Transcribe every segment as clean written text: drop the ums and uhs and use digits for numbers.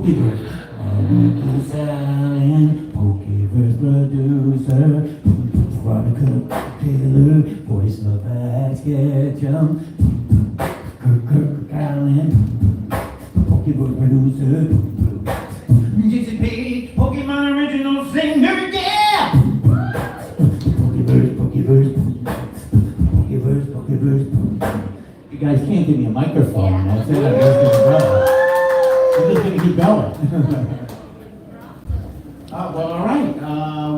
Pokeverse. Uncle Sally, Pokeverse producer. Veronica Taylor, voice of Ask Ketchum. Kirk Allen, Pokeverse producer. Jason Paige, Pokemon original singer, yeah! Pokeverse. You guys can't give me a microphone. Yeah. That's it. I'm just gonna keep going. Well, all right.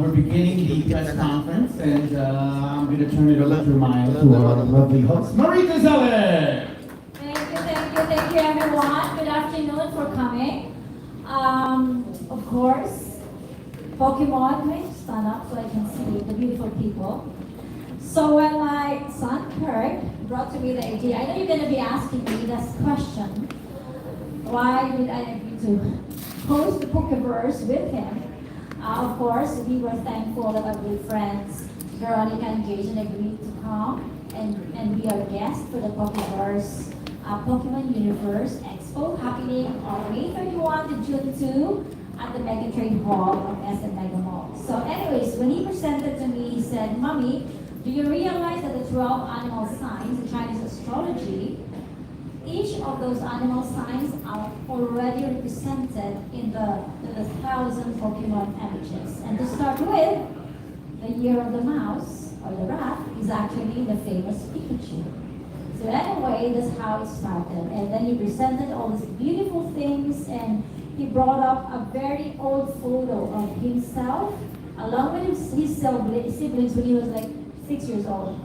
We're beginning the press conference, and I'm going to turn it over to our lovely host, Marita Zeller. Thank you, everyone. Good afternoon for coming. Of course, Pokemon. Can I stand up so I can see the beautiful people? So when my son Kirk brought to me the idea, I know you're going to be asking me this question: why did I agree to host the Pokeverse with him? Of course, we were thankful that our good friends Veronica and Jason agreed to come and be our guest for the Pokéverse Pokemon Universe Expo happening on May 31 to June 2 at the Mega Trade Hall of SM Mega Mall. So anyways, when he presented to me, he said, "Mommy, do you realize that the 12 animal signs in Chinese astrology, each of those animal signs are already represented in the 1,000 Pokemon images. And to start with, the year of the mouse, or the rat, is actually the famous Pikachu." So anyway, that's how it started. And then he presented all these beautiful things, and he brought up a very old photo of himself, along with his siblings when he was like 6 years old,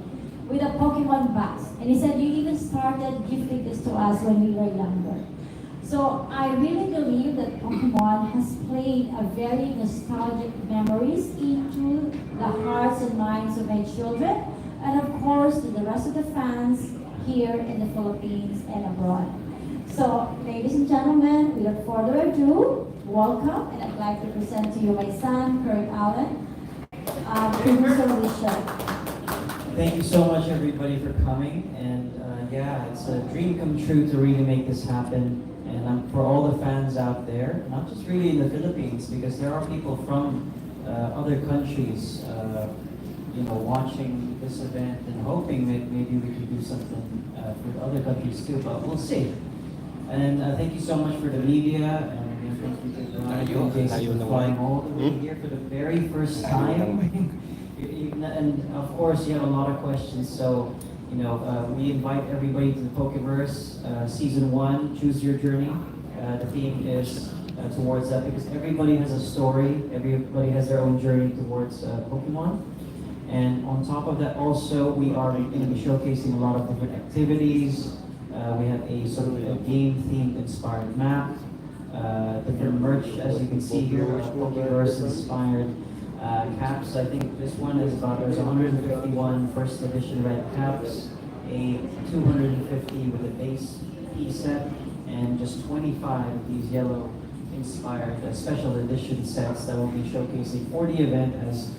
with a Pokemon box. And he said, "You even started gifting this to us when we were younger." So I really believe that Pokemon has played a very nostalgic memories into the hearts and minds of my children, and of course to the rest of the fans here in the Philippines and abroad. So ladies and gentlemen, without further ado, welcome, and I'd like to present to you my son, Kirk Allen, producer Alicia. Thank you so much, everybody, for coming. And yeah, it's a dream come true to really make this happen. And for all the fans out there, not just really in the Philippines, because there are people from other countries, watching this event and hoping that maybe we could do something for other countries too. But we'll see. And thank you so much for the media. And thank you to Ron and Jason for flying all the way here for the very first time. And of course, you have a lot of questions, so we invite everybody to the Pokeverse Season 1, Choose Your Journey. The theme is towards that, because everybody has a story, everybody has their own journey towards Pokemon. And on top of that, also, we are going to be showcasing a lot of different activities. We have a sort of a game-themed inspired map, different merch, as you can see here, Pokeverse inspired caps. I think this one is there's 151 first edition red caps, a 250 with a base piece set, and just 25 of these yellow inspired special edition sets that will be showcasing for the event as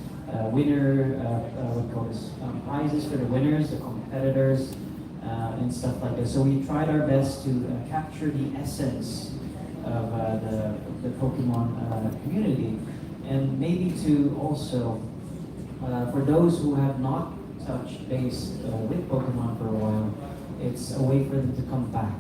prizes for the winners, the competitors, and stuff like that. So we tried our best to capture the essence of the Pokemon community. And maybe to also, for those who have not touched base with Pokemon for a while, it's a way for them to come back.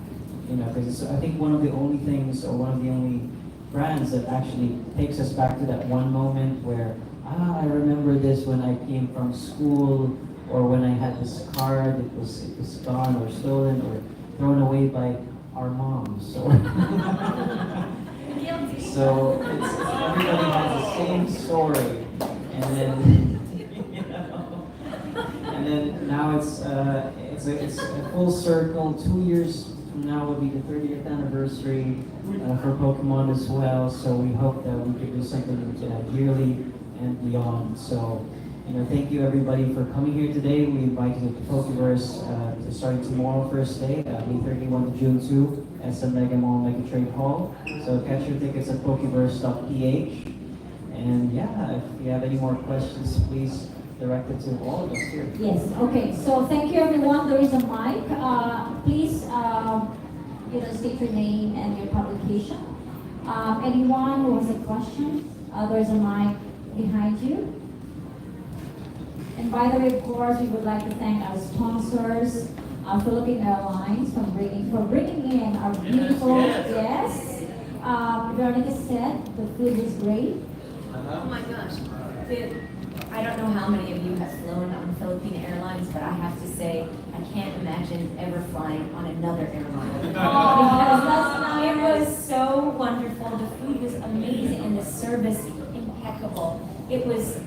Because I think one of the only things, or one of the only brands that actually takes us back to that one moment where, I remember this when I came from school, or when I had this card, it was gone or stolen or thrown away by our moms. So everybody has the same story, and then now it's a full circle. 2 years from now will be the 30th anniversary for Pokemon as well. So we hope that we can do something yearly and beyond. So thank you everybody for coming here today. We invite you to Pokeverse to start tomorrow, first day, May 31 to June 2. SM Mega Mall, Mega Trade Hall. So catch your tickets at pokeverse.ph. And yeah, if you have any more questions, please direct it to all of us here. Yes, okay. So thank you everyone. There is a mic. Please state your name and your publication. Anyone who has a question? There's a mic behind you. And by the way, of course, we would like to thank our sponsors, Philippine Airlines, for bringing in our beautiful, yes. Veronica said the food is great. Oh my gosh. I don't know how many of you have flown on Philippine Airlines, but I have to say, I can't imagine ever flying on another airline. Oh, It was so wonderful. The food was amazing and the service impeccable. It was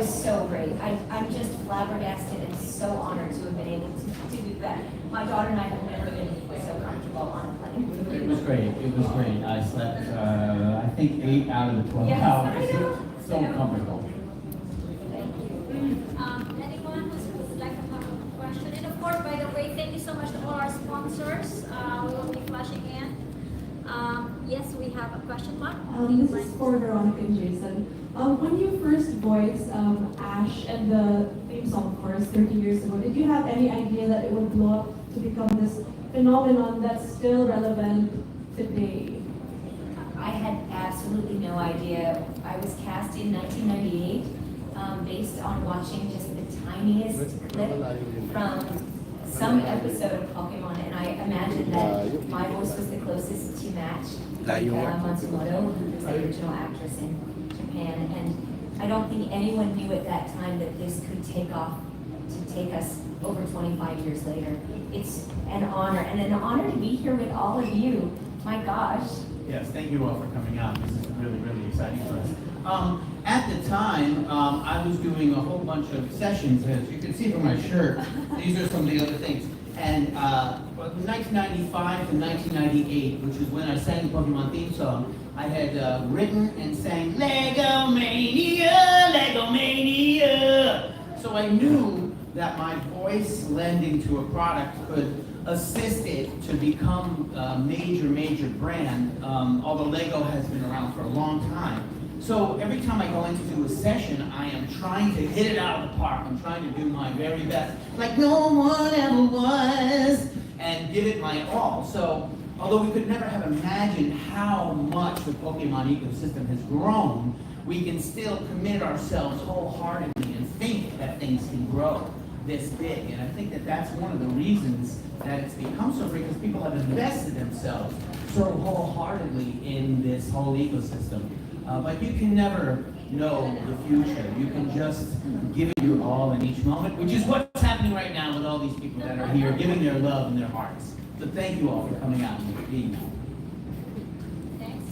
so great. I'm just flabbergasted and so honored to have been able to do that. My daughter and I have never been so comfortable on a plane. It was great. It was great. I slept, I think 8 out of the 12 Yes, hours. I know. So comfortable. Anyone who would like to have a question? And of course, by the way, thank you so much to all our sponsors. We will be flashing in. Yes, we have a question mark. This is for Veronica and Jason. When you first voiced Ash and the theme song, of course, 30 years ago, did you have any idea that it would blow up to become this phenomenon that's still relevant today? I had absolutely no idea. I was cast in 1998 based on watching just the tiniest clip from some episode of Pokémon, and I imagined that my voice was the closest to match Matsumoto, who was the original actress in Japan. And I don't think anyone knew at that time that this could take off to take us over 25 years later. It's an honor, and an honor to be here with all of you. My gosh. Yes, thank you all for coming out. This is really, really exciting for us. At the time, I was doing a whole bunch of sessions, as you can see from my shirt. These are some of the other things. And from 1995 to 1998, which is when I sang the Pokemon theme song, I had written and sang Lego Mania, Lego Mania. So I knew that my voice lending to a product could assist it to become a major brand, although Lego has been around for a long time. So every time I go in to do a session, I am trying to hit it out of the park. I'm trying to do my very best, like no one ever was, and give it my all. So although we could never have imagined how much the Pokemon ecosystem has grown, we can still commit ourselves wholeheartedly and think that things can grow this big. And I think that that's one of the reasons that it's become so big, because people have invested themselves so wholeheartedly in this whole ecosystem. But you can never know the future. You can just give it your all in each moment, which is what's happening right now with all these people that are here, giving their love and their hearts. So thank you all for coming out and being here. Thanks.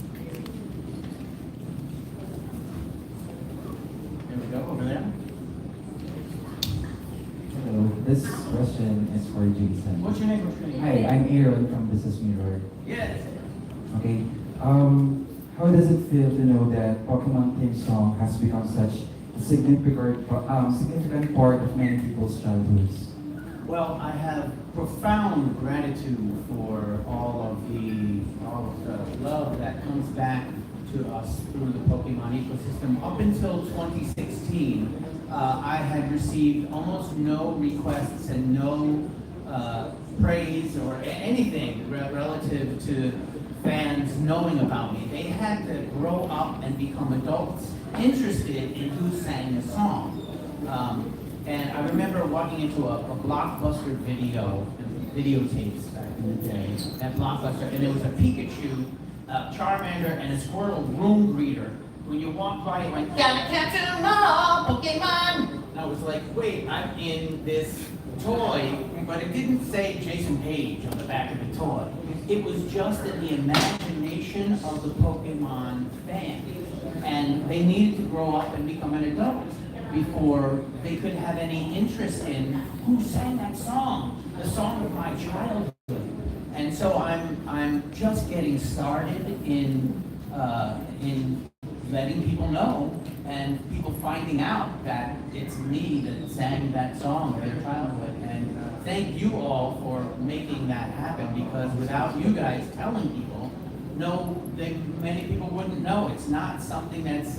Here we go, over there. Hello, this question is for Jason. What's your name? What's your name? Hi, I'm Aaron from Business Mirror. Yes. Okay, how does it feel to know that Pokemon theme song has become such a significant part of many people's childhoods? Well, I have profound gratitude for all of the love that comes back to us through the Pokemon ecosystem. Up until 2016, I had received almost no requests and no praise or anything relative to fans knowing about me. They had to grow up and become adults interested in who sang the song. And I remember walking into a Blockbuster videotapes back in the day at Blockbuster, and there was a Pikachu, Charmander, and a Squirtle room greeter. When you walk by, it went, "Gotta catch 'em all, Pokemon!" And I was like, wait, I'm in this toy, but it didn't say Jason Paige on the back of the toy. It was just in the imagination of the Pokemon fan. And they needed to grow up and become an adult before they could have any interest in who sang that song, the song of my childhood. And so I'm just getting started in letting people know and people finding out that it's me that sang that song of their childhood. And thank you all for making that happen, because without you guys telling people, many people wouldn't know. It's not something that's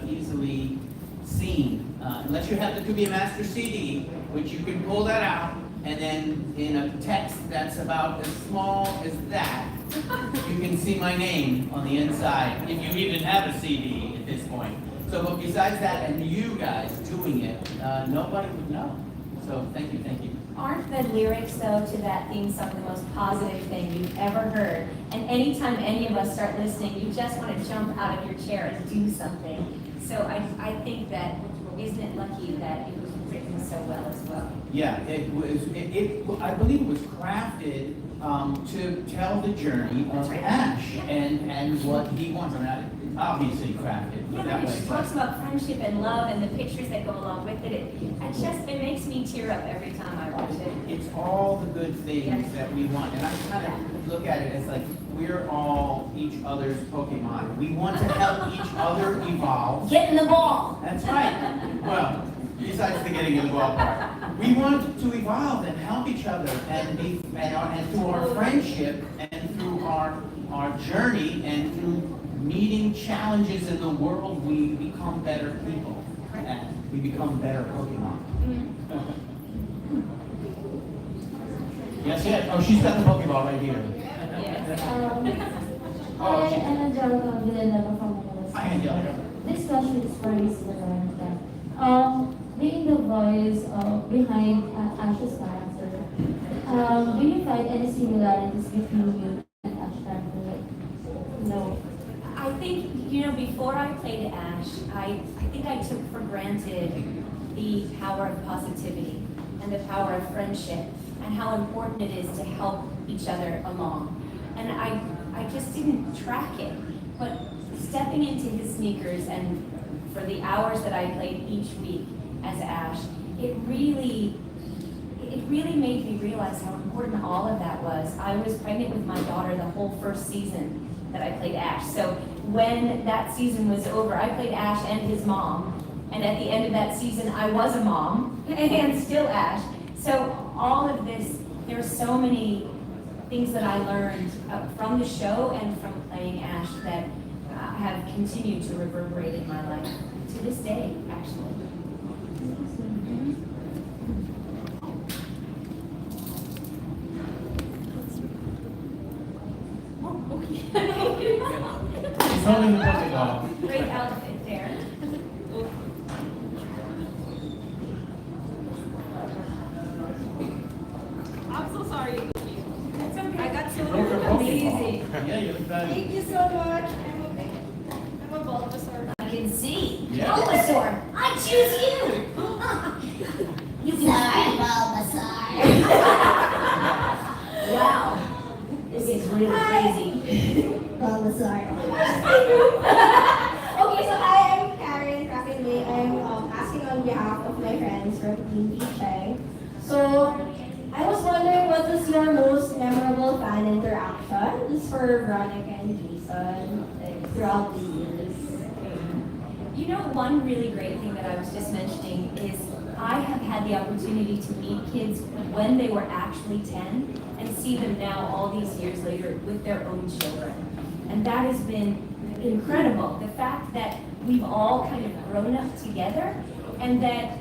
easily seen, unless you have the To Be a Master CD, which you can pull that out, and then in a text that's about as small as that, You can see my name on the inside, if you even have a CD at this point. So, but besides that, and you guys doing it, nobody would know. So, thank you, thank you. Aren't the lyrics, though, to that theme song the most positive thing you've ever heard? And anytime any of us start listening, you just want to jump out of your chair and do something. So I think that, isn't it lucky that it was written so well as well? Yeah, it was, I believe it was crafted to tell the journey of Ash and what he wants. I mean, obviously crafted Yeah, that but way. it talks about friendship and love and the pictures that go along with it. It makes me tear up every time I watch it. It's all the good things that we want. And I kind of look at it as like, we're all each other's Pokemon. We want to help each other evolve. Get in the ball! That's right. Well, besides the getting in the ball part, we want to evolve and help each other and through our friendship and through our journey and through meeting challenges in the world, we become better people and we become better Pokemon. Yes, yes. Oh, she's got the Pokeball right here. Hi, I'm Angelica Villanova from Manila. Hi, Angelica. This question is for Miss Villanova. Being the voice behind Ash's character, do you find any similarities between you and Ash's character? No. I think, before I played Ash, I think I took for granted the power of positivity and the power of friendship and how important it is to help each other along. And I just didn't track it. But stepping into his sneakers and for the hours that I played each week as Ash, it really made me realize how important all of that was. I was pregnant with my daughter the whole first season that I played Ash. So when that season was over, I played Ash and his mom. And at the end of that season, I was a mom and still Ash. So all of this, there are so many things that I learned from the show and from playing Ash that have continued to reverberate in my life to this day, actually. She's holding the Pokeball. Great outfit there. I'm so sorry. That's okay. I got so Those are Pokeball. Easy. Yeah, you look better. Thank you so much. I'm a Bulbasaur. I can see. Yeah. Bulbasaur, I choose you. You can Bulbasaur. Wow. This is really crazy. Bulbasaur. Okay, so I am Karen Krakenway. I'm asking on behalf of my friends from Team Paige. So I was wondering, what was your most memorable fan interaction? This is for Veronica and Jason, throughout the years. One really great thing that I was just mentioning is I have had the opportunity to meet kids when they were actually 10 and see them now all these years later with their own children. And that has been incredible. The fact that we've all kind of grown up together and that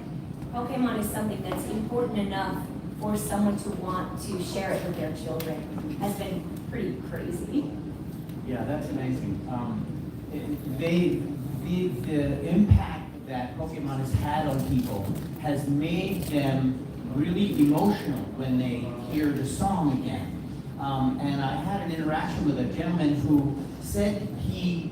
Pokemon is something that's important enough for someone to want to share it with their children has been pretty crazy. Yeah, that's amazing. The impact that Pokemon has had on people has made them really emotional when they hear the song again. And I had an interaction with a gentleman who said he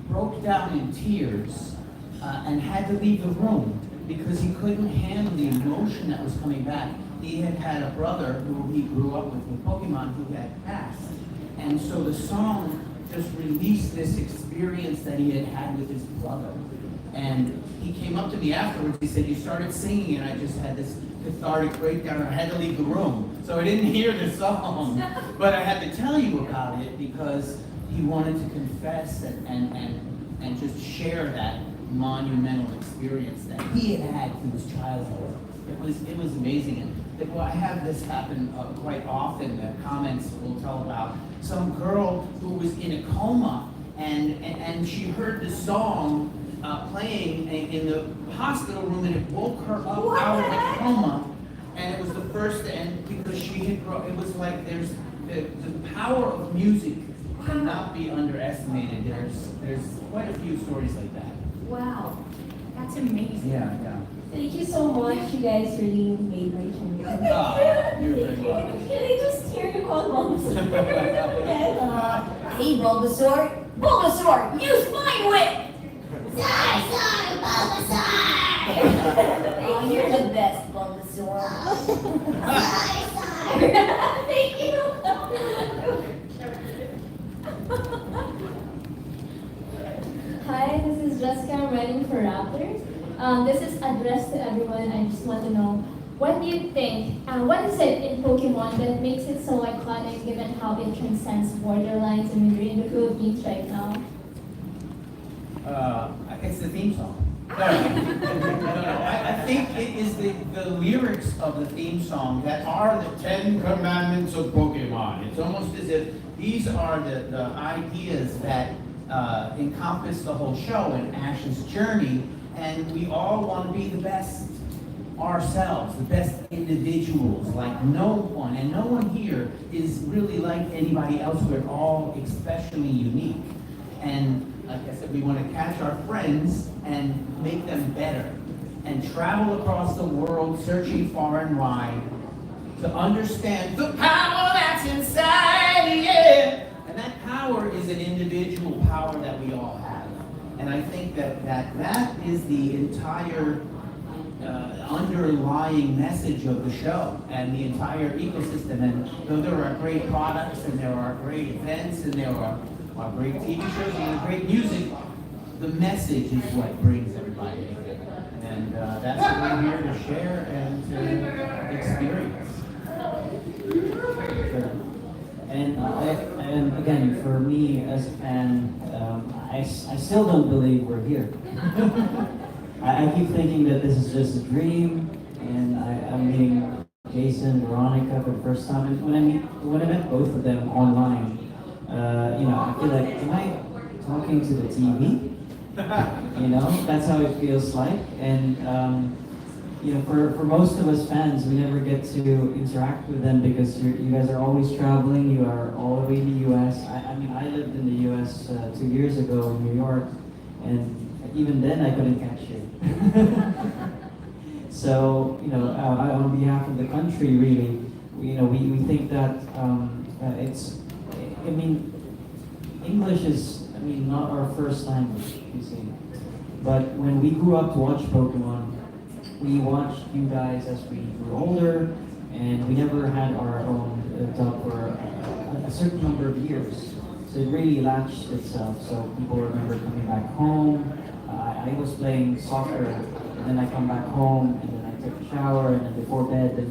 broke down in tears and had to leave the room because he couldn't handle the emotion that was coming back. He had had a brother who he grew up with Pokemon who had passed. And so the song just released this experience that he had had with his brother. And he came up to me afterwards, he said, you started singing and I just had this cathartic breakdown and I had to leave the room. So I didn't hear the song, but I had to tell you about it because he wanted to confess and just share that monumental experience that he had had through his childhood. It was amazing. And I have this happen quite often. The comments will tell about some girl who was in a coma and she heard the song playing in the hospital room and it woke her up out of the coma. And it was the first, and because she had grown, it was like there's the power of music cannot be underestimated. There's quite a few stories like that. Wow, that's amazing. Yeah. Thank you so much. You guys really made my chance. Ah, you're very welcome. Can I just hear you call Bulbasaur? Yes. Hey, Bulbasaur, use my whip! Sorry, Bulbasaur! Oh, you're the best, Bulbasaur. Thank you. Hi, this is Jessica. I'm writing for Raptors. This is addressed to everyone. I just want to know, what do you think, what is it in Pokemon that makes it so iconic given how it transcends borderlines? I mean, we're in the Philippines right now. It's the theme song. No, I think it is the lyrics of the theme song that are the 10 commandments of Pokemon. It's almost as if these are the ideas that encompass the whole show and Ash's journey, and we all want to be the best ourselves, the best individuals, like no one here is really like anybody else. We're all especially unique. And like I said, we want to catch our friends and make them better and travel across the world searching far and wide to understand the power that's inside, yeah. And that power is an individual power that we all have. And I think that is the entire underlying message of the show and the entire ecosystem. And though there are great products and there are great events and there are great TV shows and great music, the message is what brings everybody together. And that's what we're here to share and to experience. Sure. And again, for me as a fan, I still don't believe we're here. I keep thinking that this is just a dream, and I'm meeting Jason, Veronica for the first time. And when I met both of them online, I feel like, am I talking to the TV? That's how it feels like. And for most of us fans, we never get to interact with them because you guys are always traveling. You are all the way in the U.S. I lived in the U.S. 2 years ago in New York, and even then I couldn't catch you. So, on behalf of the country, really, we think that English is, not our first language, you see. But when we grew up to watch Pokemon, we watched you guys as we grew older, and we never had our own dub for a certain number of years. So it really latched itself. So people remember coming back home. I was playing soccer, and then I come back home, and then I take a shower, and then before bed, then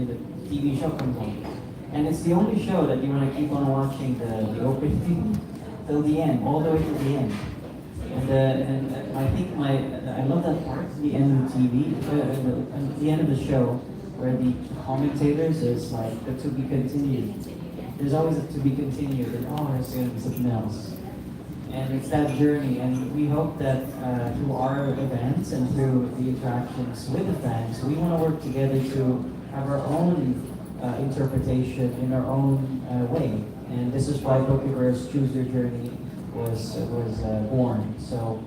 the TV show comes on. And it's the only show that you want to keep on watching the opening till the end, all the way to the end. And I think I love that part, the end of the TV, at the end of the show, where the commentators is like the to be continued. There's always a to be continued, and there's going to be something else. And it's that journey, and we hope that through our events and through the interactions with the fans, we want to work together to have our own interpretation in our own way. And this is why Pokeverse Choose Your Journey was born. So,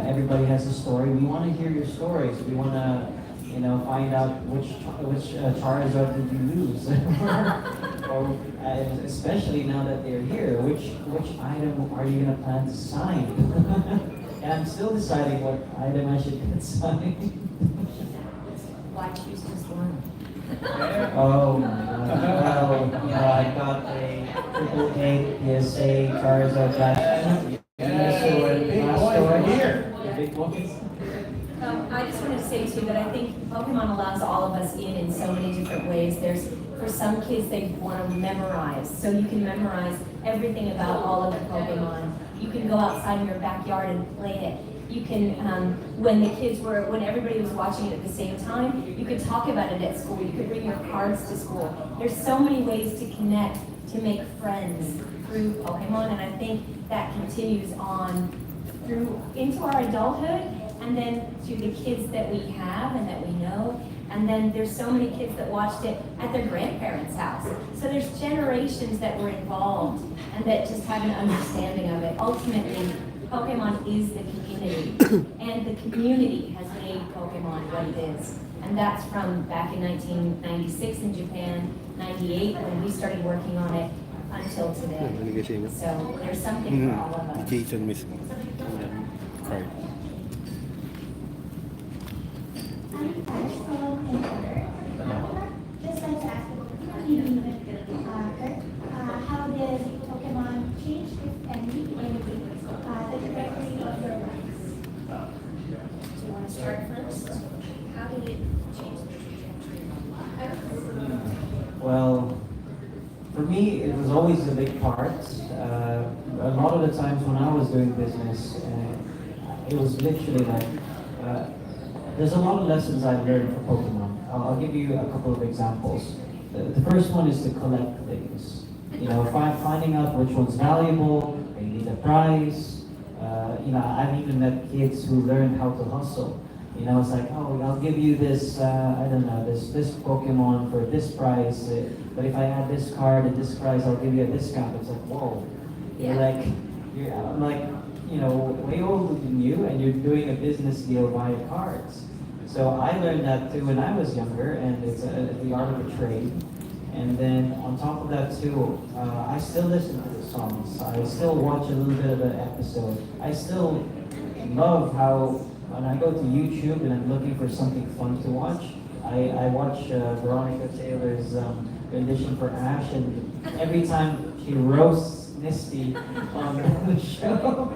everybody has a story. We want to hear your stories. We want to, find out which Charizard did you lose, or especially now that they're here, which item are you gonna plan to sign? And I'm still deciding what item I should get signed. Why choose this one? Oh my God! Well, I got a AAA PSA Charizard Black. Big boys. I just wanted to say too that I think Pokemon allows all of us in so many different ways. For some kids, they want to memorize, so you can memorize everything about all of the Pokemon. You can go outside in your backyard and play it. You can, when everybody was watching it at the same time, you could talk about it at school. You could bring your cards to school. There's so many ways to connect, to make friends through Pokemon, and I think that continues on through into our adulthood, and then to the kids that we have and that we know. And then there's so many kids that watched it at their grandparents' house. So there's generations that were involved and that just have an understanding of it. Ultimately, Pokemon is the community, and the community has made Pokemon what it is. And that's from back in 1996 in Japan, 98 when we started working on it, until today. So there's something for all of us. Jason mismo. Ayan, card. Just like to ask Kurt, how did Pokemon change, if any, the trajectory of your lives? Do you want to start first? How did it change the trajectory of my life? Well, for me, it was always a big part. A lot of the times when I was doing business, it was literally like, there's a lot of lessons I've learned from Pokemon. I'll give you a couple of examples. The first one is to collect things. You know, finding out which one's valuable, maybe the price. You know, I've even met kids who learned how to hustle. You know, it's like, oh, I'll give you this, I don't know, this Pokemon for this price, but if I add this card at this price, I'll give you a discount. It's like, whoa. Yeah. I'm like, you know, way older than you, and you're doing a business deal via cards. So I learned that too when I was younger, and it's the art of the trade. And then on top of that too, I still listen to the songs. I still watch a little bit of an episode. I still love how when I go to YouTube and I'm looking for something fun to watch, I watch Veronica Taylor's rendition for Ash, and every time she roasts Misty on the show.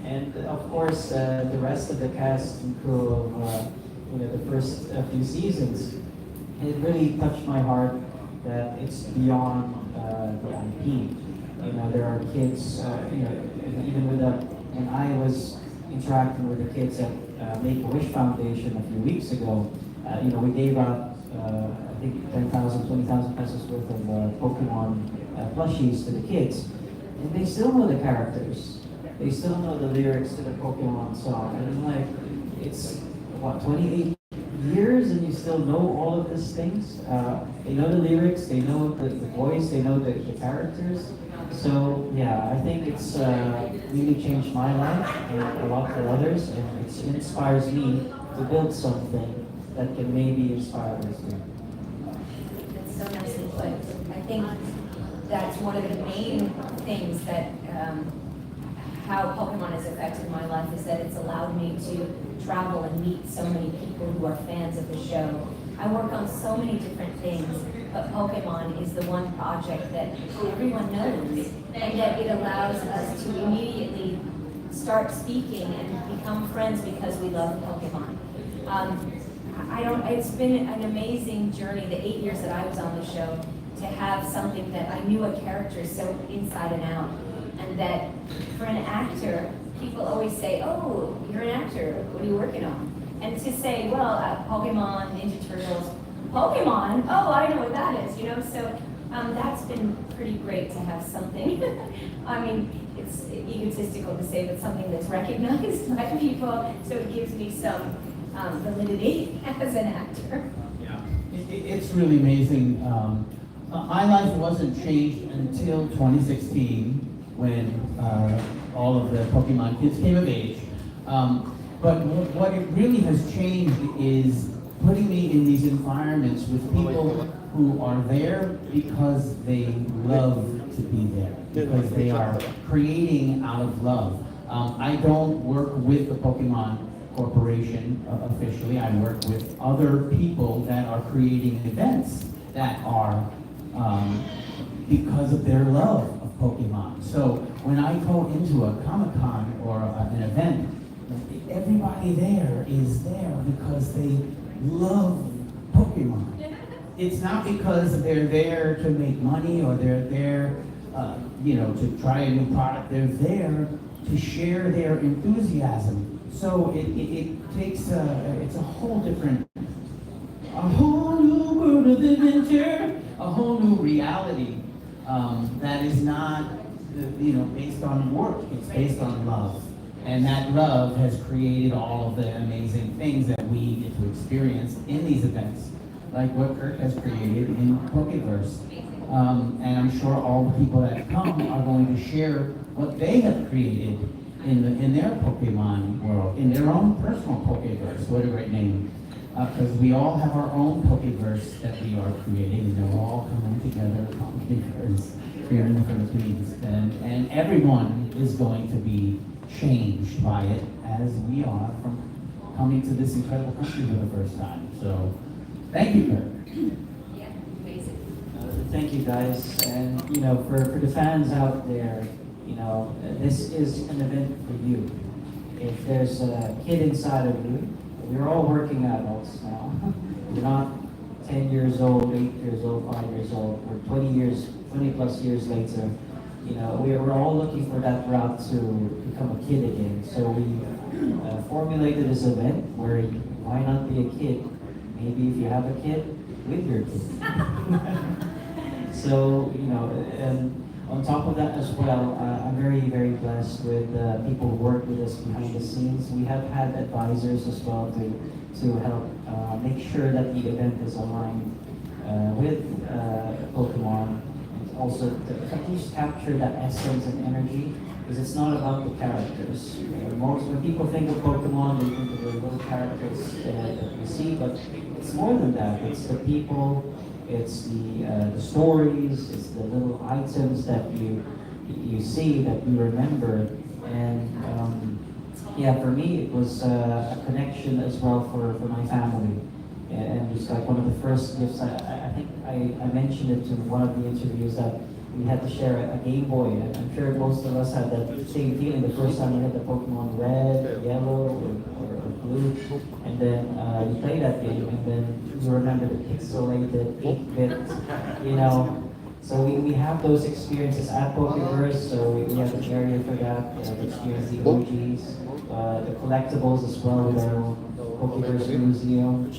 And of course, the rest of the cast and crew of you know, the first few seasons, it really touched my heart that it's beyond the IP. You know, there are kids, you know, even with when I was interacting with the kids at Make-A-Wish Foundation a few weeks ago, you know, we gave out, I think 10,000, 20,000 pesos worth of Pokemon plushies to the kids. And they still know the characters. They still know the lyrics to the Pokemon song. And I'm like, it's, what, 28 years and you still know all of these things? They know the lyrics, they know the voice, they know the characters. So yeah, I think it's really changed my life and a lot for others, and it inspires me to build something that can maybe inspire others too. That's so nicely put. I think that's one of the main things that how Pokemon has affected my life, is that it's allowed me to travel and meet so many people who are fans of the show. I work on so many different things, but Pokemon is the one project that everyone knows, and that it allows us to immediately start speaking and become friends because we love Pokemon. It's been an amazing journey, the 8 years that I was on the show, to have something that I knew a character so inside and out, and that for an actor, people always say, oh, you're an actor, what are you working on? And to say, well, Pokemon, Ninja Turtles, Pokemon, oh, I know what that is, you know? So that's been pretty great to have something. I mean, it's egotistical to say, but something that's recognized by people, so it gives me some validity as an actor. Yeah, it's really amazing. My life wasn't changed until 2016 when all of the Pokemon kids came of age. But what it really has changed is putting me in these environments with people who are there because they love to be there, because they are creating out of love. I don't work with the Pokemon Corporation officially. I work with other people that are creating events that are because of their love of Pokemon. So when I go into a Comic-Con or an event, everybody there is there because they love Pokemon. It's not because they're there to make money or they're there, you know, to try a new product. They're there to share their enthusiasm. So it takes it's a whole different, a whole new world of adventure, a whole new reality that is not, you know, based on work. It's based on love. And that love has created all of the amazing things that we get to experience in these events, like what Kurt has created in Pokeverse. And I'm sure all the people that come are going to share what they have created in their Pokemon world, in their own personal Pokeverse. What a great name. Because we all have our own Pokeverse that we are creating, and they're all coming together, Pokeverse, here in the Philippines. And everyone is going to be changed by it, as we are from coming to this incredible country for the first time. So, thank you, Kurt. Yeah, amazing. Thank you, guys. And, you know, for the fans out there, you know, this is an event for you. If there's a kid inside of you, we're all working adults now. We're not 10 years old, 8 years old, 5 years old. We're 20 plus years later. You know, we're all looking for that route to become a kid again. So we formulated this event where why not be a kid? Maybe if you have a kid, with your kid. So, you know, and on top of that as well, I'm very, very blessed with people who work with us behind the scenes. We have had advisors as well to help make sure that the event is aligned with Pokemon. And also to at least capture that essence and energy, because it's not about the characters. When people think of Pokemon, they think of the little characters that we see, but it's more than that. It's the people. It's the stories, it's the little items that you see, that you remember. And yeah, for me, it was a connection as well for my family. And it's like one of the first gifts, I think I mentioned it in one of the interviews, that we had to share a Game Boy. And I'm sure most of us had that same feeling the first time we had the Pokemon Red, Yellow, or Blue. And then you play that game, and then you remember the pixelated 8-bit, you know. So we have those experiences at Pokeverse, so we have an area for that. We have experienced the OGs, the collectibles as well with our Pokeverse Museum,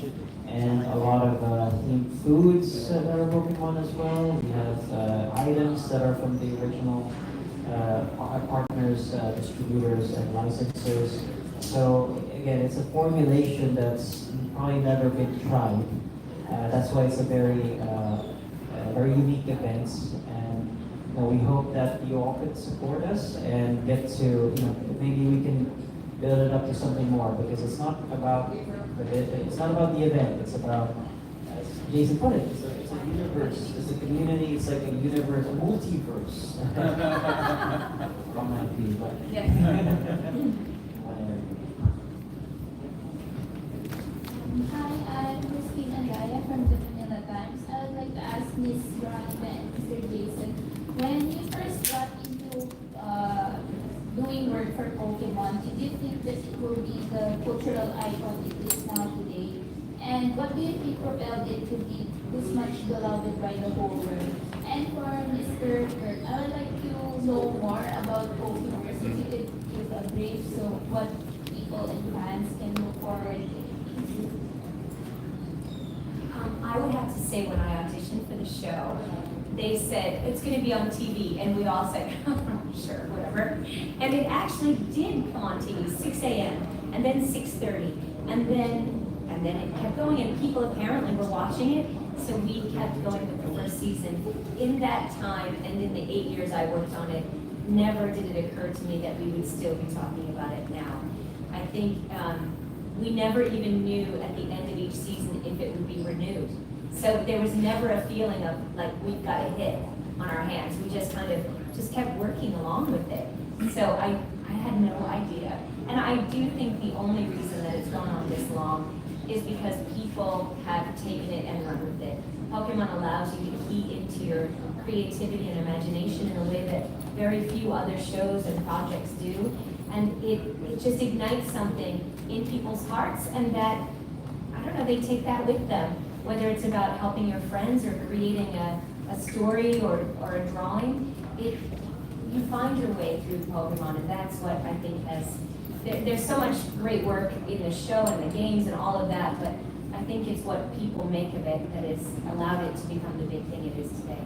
and a lot of themed foods that are Pokemon as well. We have items that are from the original partners, distributors, and licensors. So again, it's a formulation that's probably never been tried. That's why it's a very unique event, and you know, we hope that you all could support us and get to, you know, maybe we can build it up to something more, because it's not about the event. It's about, as Jason put it, it's a universe. It's a community. It's like a universe, a multiverse. Wrong IP, but whatever. Hi, I'm Singer.A from the Manila Times. I would like to ask Ms. Veronica and Mr. Jason, when you first got into doing work for Pokemon, did you think that it will be the cultural icon it is now today? And what do you think propelled it to be this much beloved by the whole world? And for Mr. Kurt, I would like to know more about Pokemon. If you could give a brief, so what people and fans can look forward to. I would have to say, when I auditioned for the show, they said, it's going to be on TV, and we all said, sure, whatever. And it actually did come on TV, 6 a.m., and then 6:30, and then it kept going, and people apparently were watching it, so we kept going with the first season. In that time, and in the 8 years I worked on it, never did it occur to me that we would still be talking about it now. I think we never even knew at the end of each season if it would be renewed. So there was never a feeling of like we've got a hit on our hands. We just kind of just kept working along with it. So I had no idea. And I do think the only reason that it's gone on this long is because people have taken it and run with it. Pokemon allows you to key into your creativity and imagination in a way that very few other shows and projects do. And it just ignites something in people's hearts, and that, I don't know, they take that with them. Whether it's about helping your friends or creating a story or a drawing, you find your way through Pokemon, and that's what I think there's so much great work in the show and the games and all of that, but I think it's what people make of it that has allowed it to become the big thing it is today.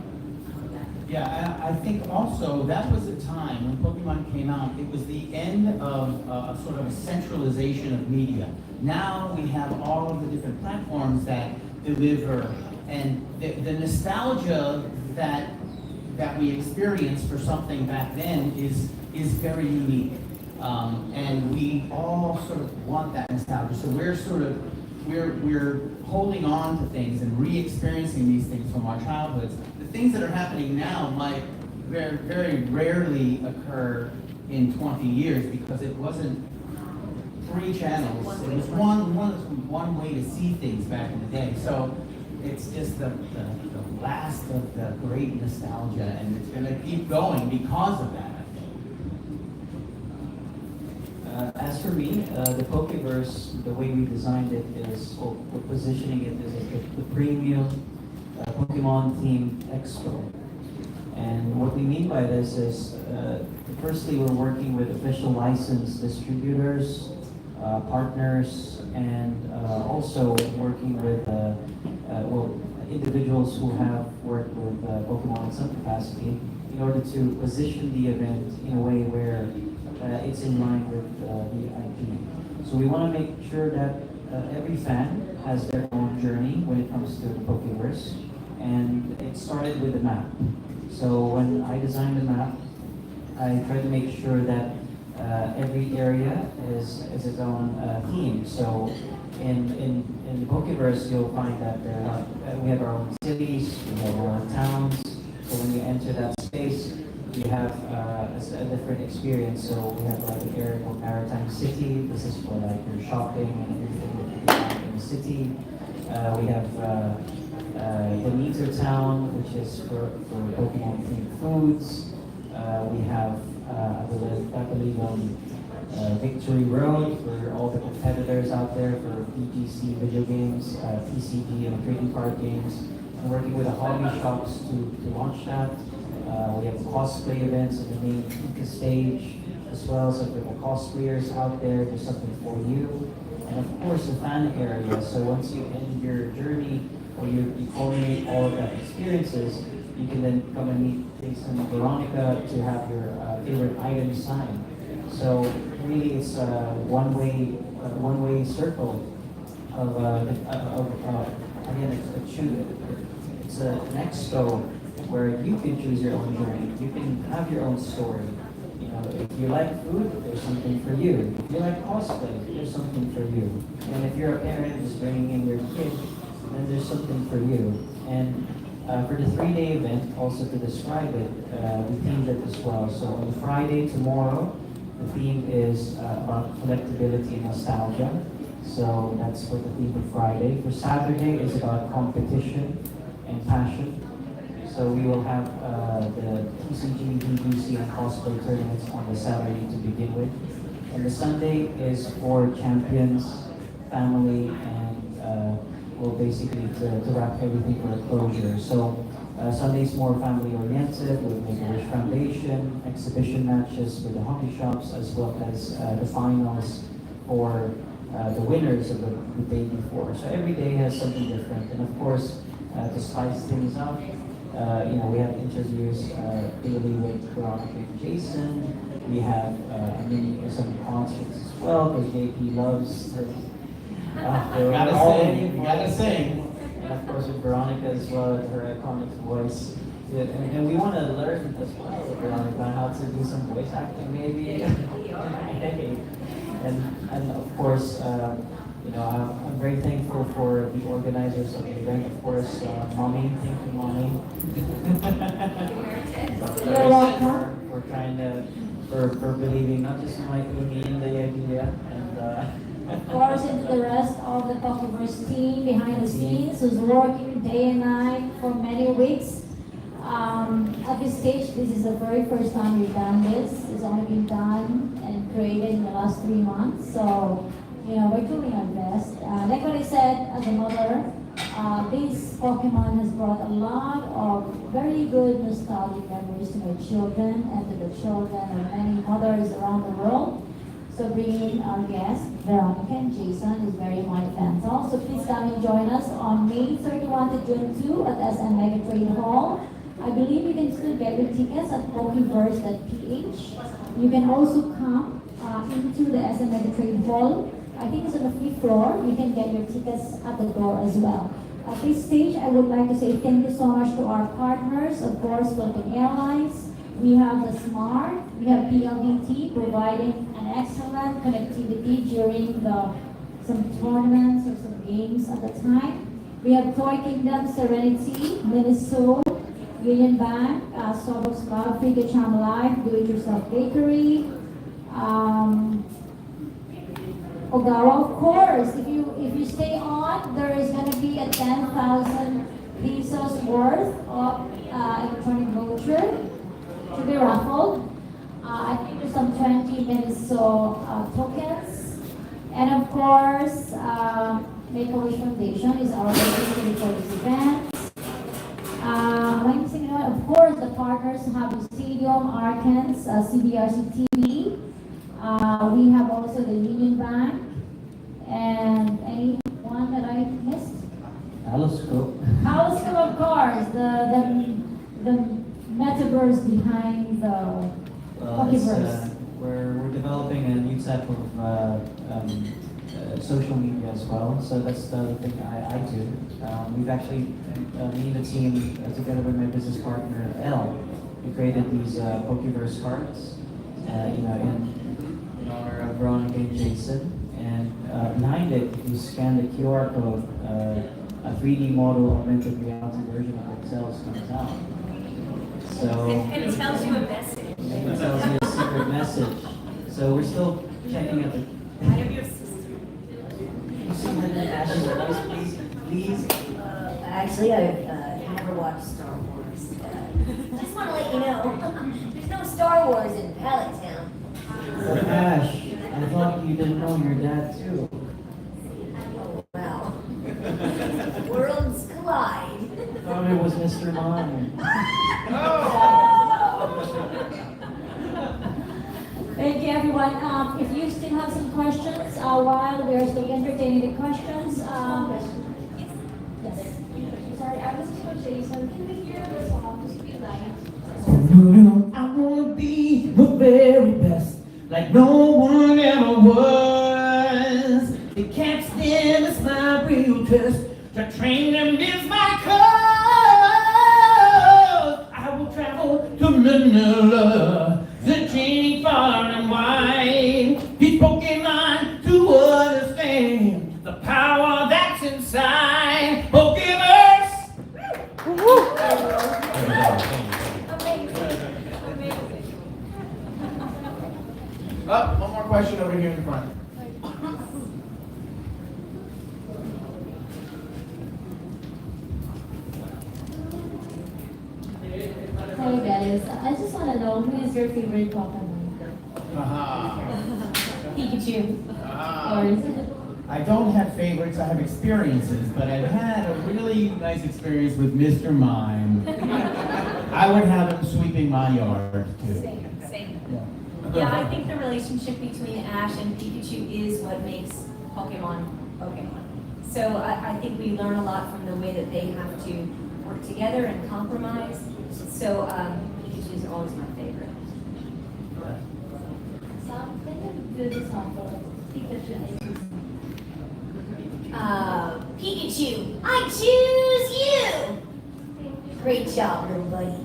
Yeah, I think also that was a time when Pokemon came out, it was the end of a sort of a centralization of media. Now we have all of the different platforms that deliver, and the nostalgia that we experienced for something back then is very unique. And we all sort of want that nostalgia. So we're holding on to things and re-experiencing these things from our childhoods. The things that are happening now might very, very rarely occur in 20 years because it wasn't 3 channels. It was one way to see things back in the day. So it's just the last of the great nostalgia, and it's going to keep going because of that. As for me, the Pokeverse, the way we designed it is, we're positioning it as the premium Pokemon themed Expo. And what we mean by this is, firstly, we're working with official licensed distributors, partners, and also working with individuals who have worked with Pokemon in some capacity in order to position the event in a way where it's in line with the IP. So we want to make sure that every fan has their own journey when it comes to the Pokeverse. And it started with a map. So when I designed the map, I tried to make sure that every area is its own theme. So in the Pokeverse, you'll find that we have our own cities, we have our own towns. So when you enter that space, you have a different experience. So we have like an area called Maritime City. This is for like your shopping and everything that you can in the city. We have the Meter Town, which is for Pokemon themed foods. We have, I believe Victory Road for all the competitors out there for VGC video games, TCG and trading card games. I'm working with the hobby shops to launch that. We have cosplay events in the main Pika stage as well. So for the cosplayers out there, there's something for you. And of course, the fan area. So once you end your journey, or you culminate all of that experiences, you can then come and meet Jason and Veronica to have your favorite items signed. So really, it's a one-way circle of again, it's an expo where you can choose your own journey. You can have your own story. You know, if you like food, there's something for you. If you like cosplay, there's something for you. And if you're a parent who's bringing in your kid, then there's something for you. And for the 3-day event, also to describe it, we themed it as well. So on Friday, tomorrow, the theme is about collectability and nostalgia. So that's for the theme of Friday. For Saturday, it's about competition and passion. So we will have the TCG, DVC, and cosplay tournaments on the Saturday to begin with. And the Sunday is for champions, family, and well, basically to wrap everything for a closure. So Sunday's more family-oriented with Make-A-Wish Foundation, exhibition matches with the hobby shops, as well as the finals for the winners of the day before. So every day has something different. And of course, to spice things up, we have interviews daily with Veronica and Jason. We have some concerts as well, because JP loves her. You gotta sing. And of course with Veronica as well, her iconic voice. Yeah, and we want to learn as well with Veronica how to do some voice acting maybe. and of course, I'm very thankful for the organizers of the event. Of course, Mommy, thank you, Mommy. You're welcome. For trying to, for believing not just in me in the idea, and Of course, and the rest of the Pokéverse team behind the scenes who's working day and night for many weeks. At this stage, this is the very first time we've done this. It's only been done and created in the last 3 months. So, we're doing our best. Like what I said, as a mother, this Pokemon has brought a lot of very good nostalgic memories to my children and to the children of many mothers around the world. So bringing in our guests, Veronica and Jason, is very monumental. So please come and join us on May 31 to June 2 at SM Mega Trade Hall. I believe you can still get your tickets at Pokeverse.ph. You can also come into the SM Trade Hall. I think it's on the 5th floor. You can get your tickets at the door as well. At this stage, I would like to say thank you so much to our partners, of course, Philippine Airlines. We have the Smart, we have PLDT providing an excellent connectivity during some tournaments or some games at the time. We have Toy Kingdom, Serenity, Minnesota, Union Bank, Starbucks Club, Figure Charm Life, Do It Yourself Bakery, Ogawa, of course. If you stay on, there is going to be a 10,000 pesos worth of electronic voucher to be raffled. I think there's some 20 Minnesota tokens, and of course, Make-A-Wish Foundation is our representative for this event. Of course, the partners have the Stadium, Arcans, CBRC TV. We have also the Union Bank, and anyone that I missed? Aloscope. Aloscope, of course, the metaverse behind the Pokéverse. We're developing a new type of social media as well. So that's the other thing I do. We've actually, me and the team, together with my business partner, Elle, we created these Pokéverse cards, in honor of Veronica and Jason. And behind it, if you scan the QR code, a 3D model augmented reality version of themselves comes out. So, And it tells you a message. it tells you a secret message. So we're still checking out the. I have your sister. Please. Actually, I've never watched Star Wars. Just want to let you know, there's no Star Wars in Pallet Town. Ash, I thought you didn't know your dad too. Oh, well. Worlds collide. Thought it was Mr. Mime. Thank you, everyone. If you still have some questions, while we're still entertaining the questions, yes. Sorry, I was to Jason. Can we hear the song? Just be light. I wanna be the very best, like no one ever was. The can't stand is my real test. To train them is my cause. I will travel to Manila, the journey far and wide. These Pokemon to understand the power that's inside. Pokeverse. Oh, one more question over here in the front. Hi guys, I just want to know who is your favorite Pokemon? Pikachu. Or is it? I don't have favorites, I have experiences, but I've had a really nice experience with Mr. Mime. I would have him sweeping my yard too. Same. Yeah. Yeah, I think the relationship between Ash and Pikachu is what makes Pokemon Pokemon. So I think we learn a lot from the way that they have to work together and compromise. So Pikachu is always my favorite. Sam, can you do the song for Pikachu? Pikachu, I choose you! Great job, little buddy.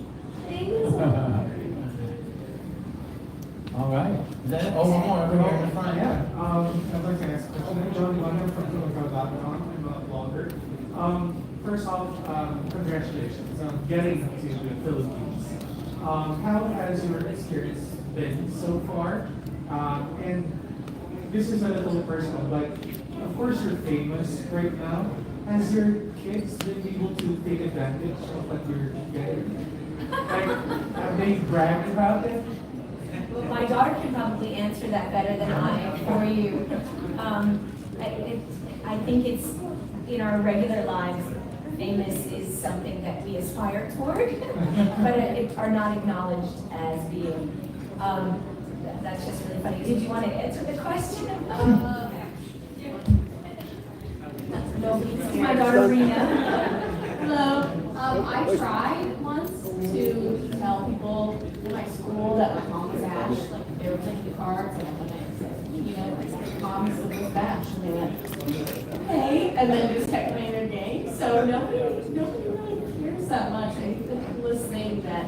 All right. Is that it? Oh, one more over here in the front. Yeah, I'd like to ask a question. I'm John Ivano from Philippine.com. I'm a blogger. First off, congratulations on getting to the Philippines. How has your experience been so far? And this is a little personal, but of course you're famous right now. Has your kids been able to take advantage of what you're getting? Like, have they bragged about it? My daughter can probably answer that better than I for you. I think it's in our regular lives, famous is something that we aspire toward, but are not acknowledged as being. That's just really funny. Did you want to answer the question? No, my daughter Rena. Hello. I tried once to tell people in my school that my mom was Ash, like they were playing cards, and then I said, you know, mom is the most Ash, and they went, okay, and then just kept playing their game. So nobody really cares that much. I think the coolest thing that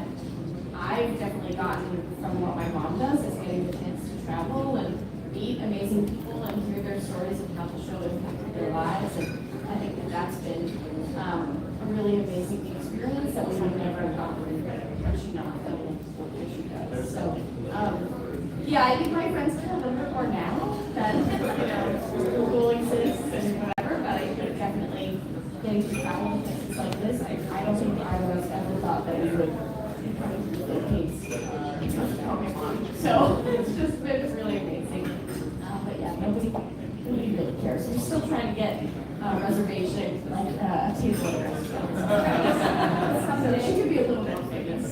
I've definitely gotten from what my mom does is getting the chance to travel and meet amazing people and hear their stories of how the show impacted their lives. And I think that that's been a really amazing experience that we would never have gotten had she not done what she does. So, yeah, I think my friends feel a little bit more now that, school exists and whatever, but I think definitely getting to travel to places like this, I don't think either of us ever thought that we would be coming to the Philippines because of Pokémon. So it's just been really amazing. But yeah, nobody really cares. We're still trying to get reservation, like a table at a restaurant. Someday she could be a little more famous.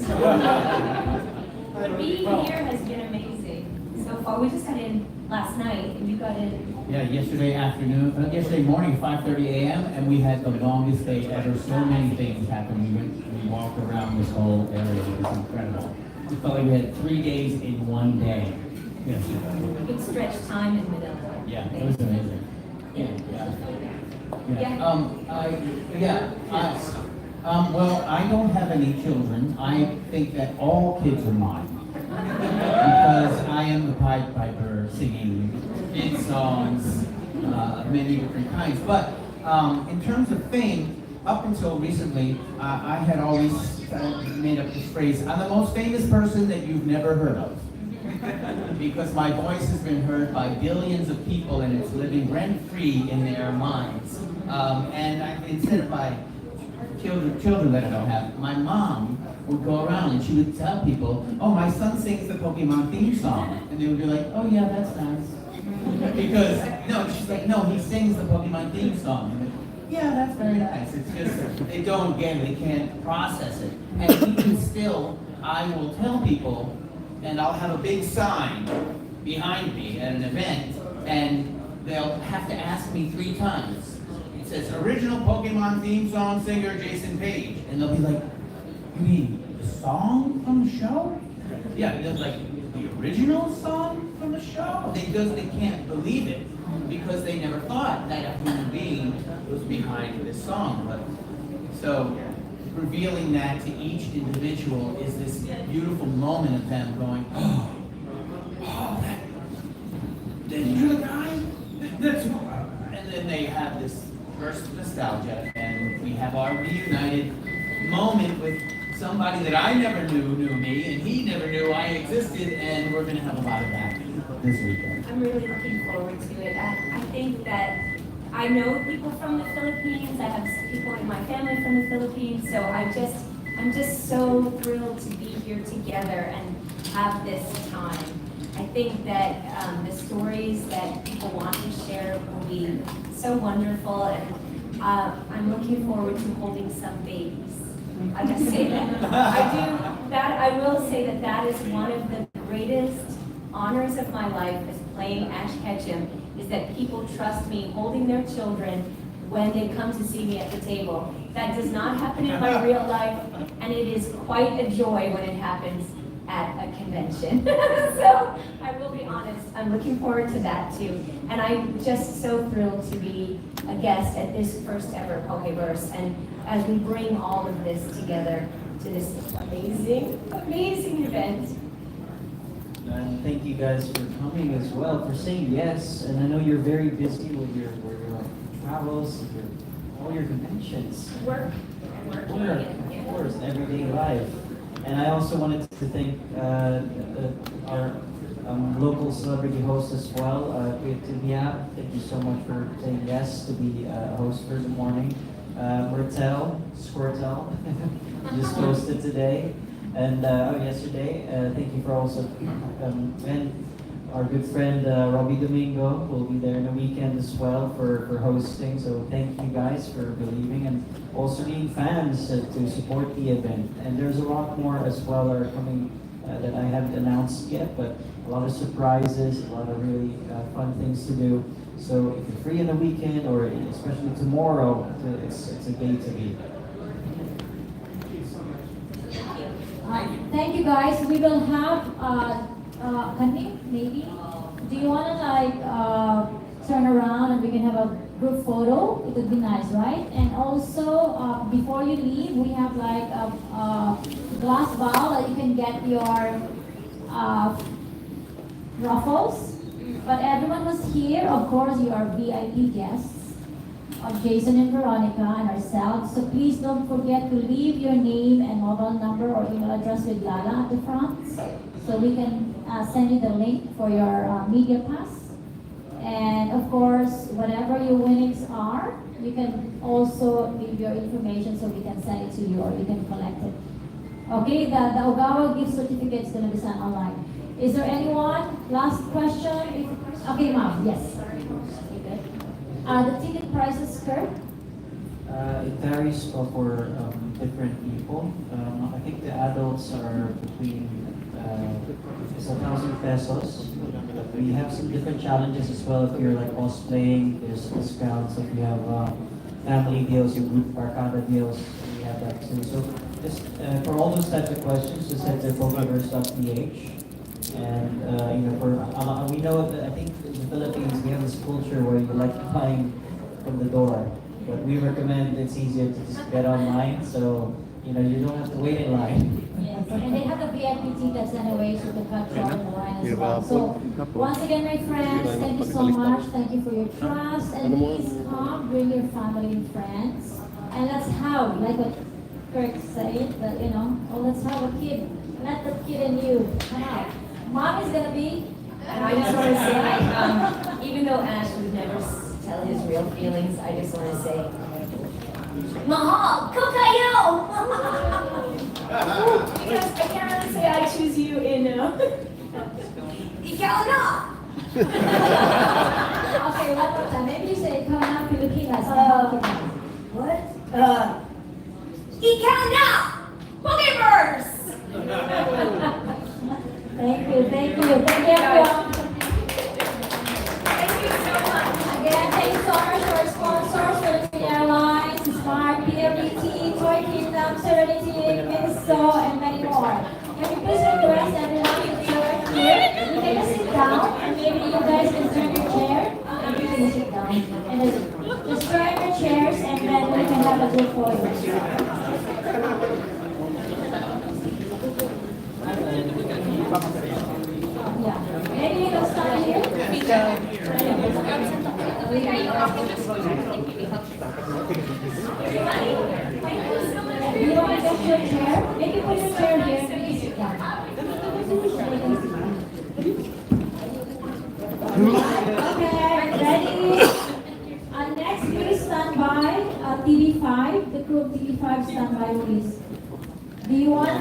Being here has been amazing so far. We just got in last night, and you got in. Yeah, yesterday morning, 5:30 a.m., and we had the longest day ever. So many things happened. We walked around this whole area. It was incredible. We felt like we had 3 days in one day. Yes. Good stretch time in Manila. Yeah, it was amazing. Well, I don't have any children. I think that all kids are mine. Because I am the Pied Piper singing kid songs of many different kinds. But in terms of fame, up until recently, I had always made up this phrase, I'm the most famous person that you've never heard of. Because my voice has been heard by billions of people and it's living rent-free in their minds. Instead of my children that I don't have, my mom would go around and she would tell people, oh, my son sings the Pokemon theme song. And they would be like, oh yeah, that's nice. Because, she's like, no, he sings the Pokemon theme song. I'm like, yeah, that's very nice. It's just, they don't get it, they can't process it. And even still, I will tell people, and I'll have a big sign behind me at an event, and they'll have to ask me 3 times. It says, original Pokemon theme song singer Jason Paige. And they'll be like, you mean the song from the show? Yeah, they're like, the original song from the show? They can't believe it, because they never thought that a human being was behind this song. But so revealing that to each individual is this beautiful moment of them going, you're the guy? And then they have this burst of nostalgia, and we have our reunited moment with somebody that I never knew me, and he never knew I existed, and we're going to have a lot of that this weekend. I'm really looking forward to it. I think that I know people from the Philippines. I have people in my family from the Philippines, so I'm just so thrilled to be here together and have this time. I think that the stories that people want to share will be so wonderful, and I'm looking forward to holding some babies. I just say that. I will say that is one of the greatest honors of my life as playing Ash Ketchum, is that people trust me holding their children when they come to see me at the table. That does not happen in my real life, and it is quite a joy when it happens at a convention. So I will be honest, I'm looking forward to that too. And I'm just so thrilled to be a guest at this first ever Pokeverse, and as we bring all of this together to this amazing, amazing event. And thank you guys for coming as well, for saying yes. And I know you're very busy with your travels, all your conventions. Work, of course, everyday life. And I also wanted to thank our local celebrity host as well, Kuya. Thank you so much for saying yes to be a host for the morning. Squirtel, just hosted today. And yesterday, thank you for also, and our good friend Robbie Domingo will be there in the weekend as well for hosting. So thank you guys for believing and also being fans to support the event. And there's a lot more as well are coming that I haven't announced yet, but a lot of surprises, a lot of really fun things to do. So if you're free in the weekend or especially tomorrow, it's a day to be. Thank thank you guys. We will have, can we, maybe? Do you wanna like, turn around and we can have a group photo? It would be nice, right? And also, before you leave, we have like a glass bowl that you can get your, ruffles. But everyone who's here, of course, you are VIP guests of Jason and Veronica and ourselves. So please don't forget to leave your name and mobile number or email address with Lala at the front. So we can send you the link for your media pass. And of course, whatever your winnings are, you can also leave your information so we can send it to you or you can collect it. Okay, the Ogawa gift certificate is going to be sent online. Is there anyone? Last question? Okay, ma'am, yes. The ticket prices, Kurt? It varies for different people. I think the adults are between it's 1,000 pesos. We have some different challenges as well. If you're like cosplaying, there's discounts. If you have family deals, your group barcada deals, we have that too. So just for all those types of questions, just head to pokeverse.ph. And we know that I think in the Philippines we have this culture where you like buying from the door, but we recommend it's easier to just get online, so you don't have to wait in line. Yes, and they have the VIP tickets anyway, so you can cut short in the line as well. So once again, my friends, thank you so much. Thank you for your trust, and please come, bring your family and friends, and let's have, like what Kirk said, that let's have a kid. Let the kid in you come out. Mom is gonna be. And I just want to say, even though Ash would never tell his real feelings, I just want to say, Mahal, Kokayo! Because I can't really say I choose you in, Ikaw na! Okay, one more time. Maybe you say, come out Pilipinas. What? Ikaw na! Pokéverse! Thank you, thank you everyone. Thank you so much. Again, thank you so much to our sponsors, Philippine Airlines, Smart, PWT, Toy Kingdom, Serenity, Minso, and many more. Can you please request everyone to turn here? You can just sit down, and maybe you guys can turn your chair, and you can sit down. And just turn your chairs, and then we can have a good photo. Yeah. Maybe you can start here. Do you want to get your chair? Maybe put your chair here and you sit down. Okay, ready? Next, please stand by TV5. The crew of TV5 stand by, please. Do you want to?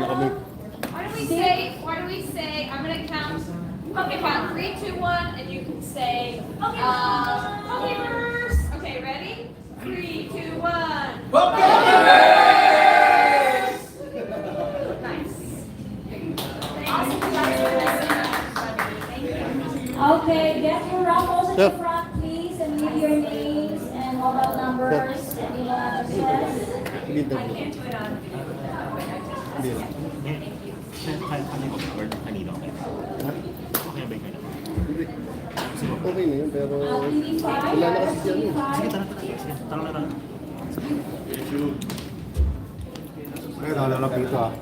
Why do we say, I'm gonna count, okay, count 3, 2, 1, and you can say, Pokéverse. Okay, ready? 3, 2, 1. Pokémon! Nice. Okay, get your ruffles at the front, please, and leave your names and mobile numbers and email addresses. I can't do it on video. Thank you. Okay na yun, pero TV5, wala na kasi yan. Kaya dalawang pito ah.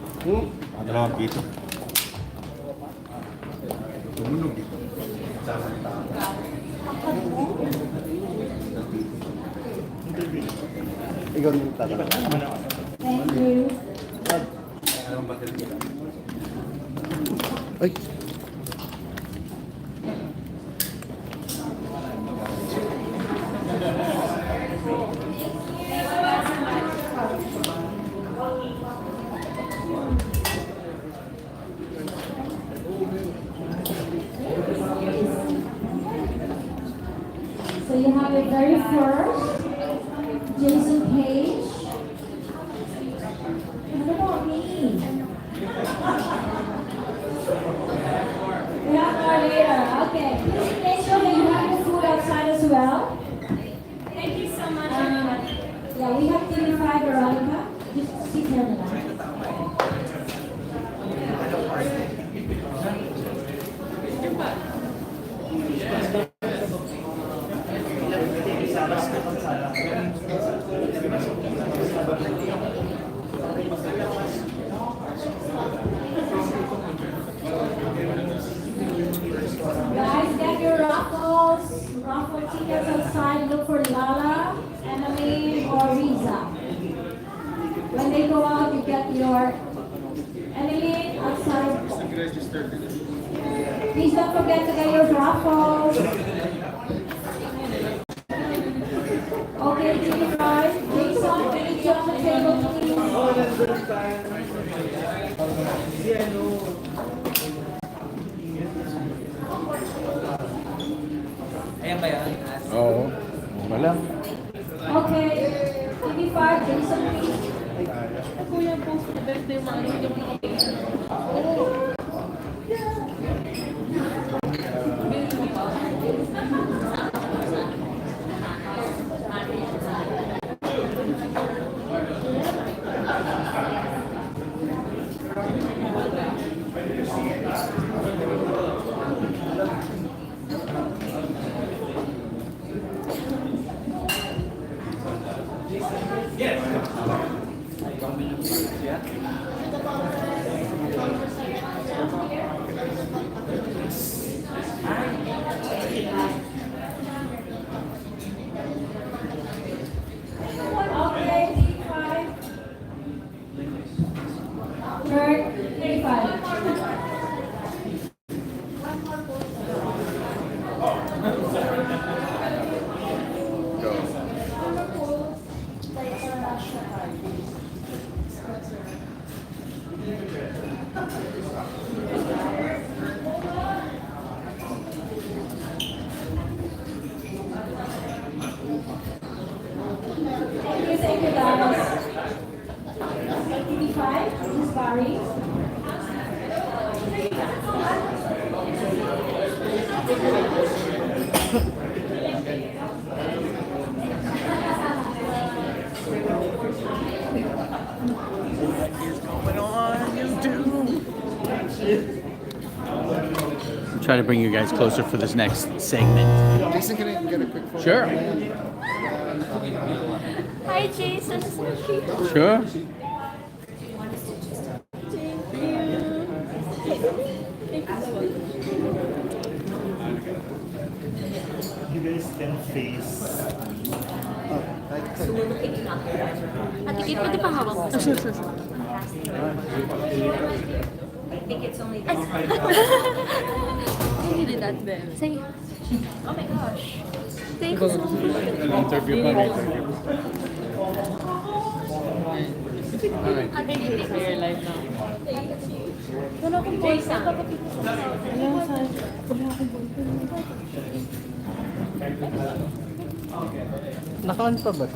Dalawang pito. Tumunog dito. Ikaw rin yung tatanong. Thank you. Ay! So you have it very first, Jason Paige. What about me? We have more later. Okay. Please make sure that you have your food outside as well. Thank you so much. Yeah, we have TV5 Veronica. Just sit here in the back. Guys, get your raffle tickets outside. Look for Lala, Emily, or Riza. When they go out, you get your Emily outside. Please don't forget to get your raffles. Okay, TV guys. Jason, can you join the table, please? Ayan ba yan? Oo. Wala. Okay, TV5, Jason, please. Kuya po, birthday mo, hindi mo nakapagod. Okay, TV5. Third, TV5. Thank you guys. TV5, Miss Barry. Try to bring you guys closer for this next segment. Jason, can I get a quick photo? Sure. Hi, Jason. Sure. You guys can face. Ate Kate, pwede pa hawak mo? Sure. I think it's only. You did that then. Say, oh my gosh. Thank you so much. Interview pa rin. Ate Kate, you're live now. Wala akong voice. Wala akong Naka-on pa ba?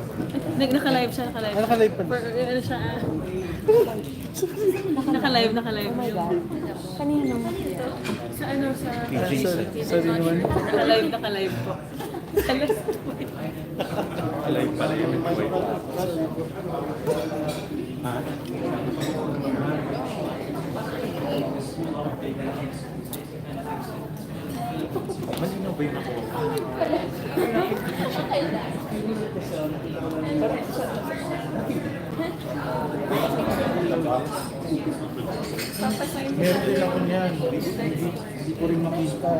Naka-live siya, naka-live. Naka-live pa. Ano siya? Naka-live. Oh my God. Kanina mo. Sa ano, sa... Sorry naman. Naka-live po. Live pala yun. Ha? Malinaw ba yung nakuha? Meron din ako niyan. Hindi ko rin makita.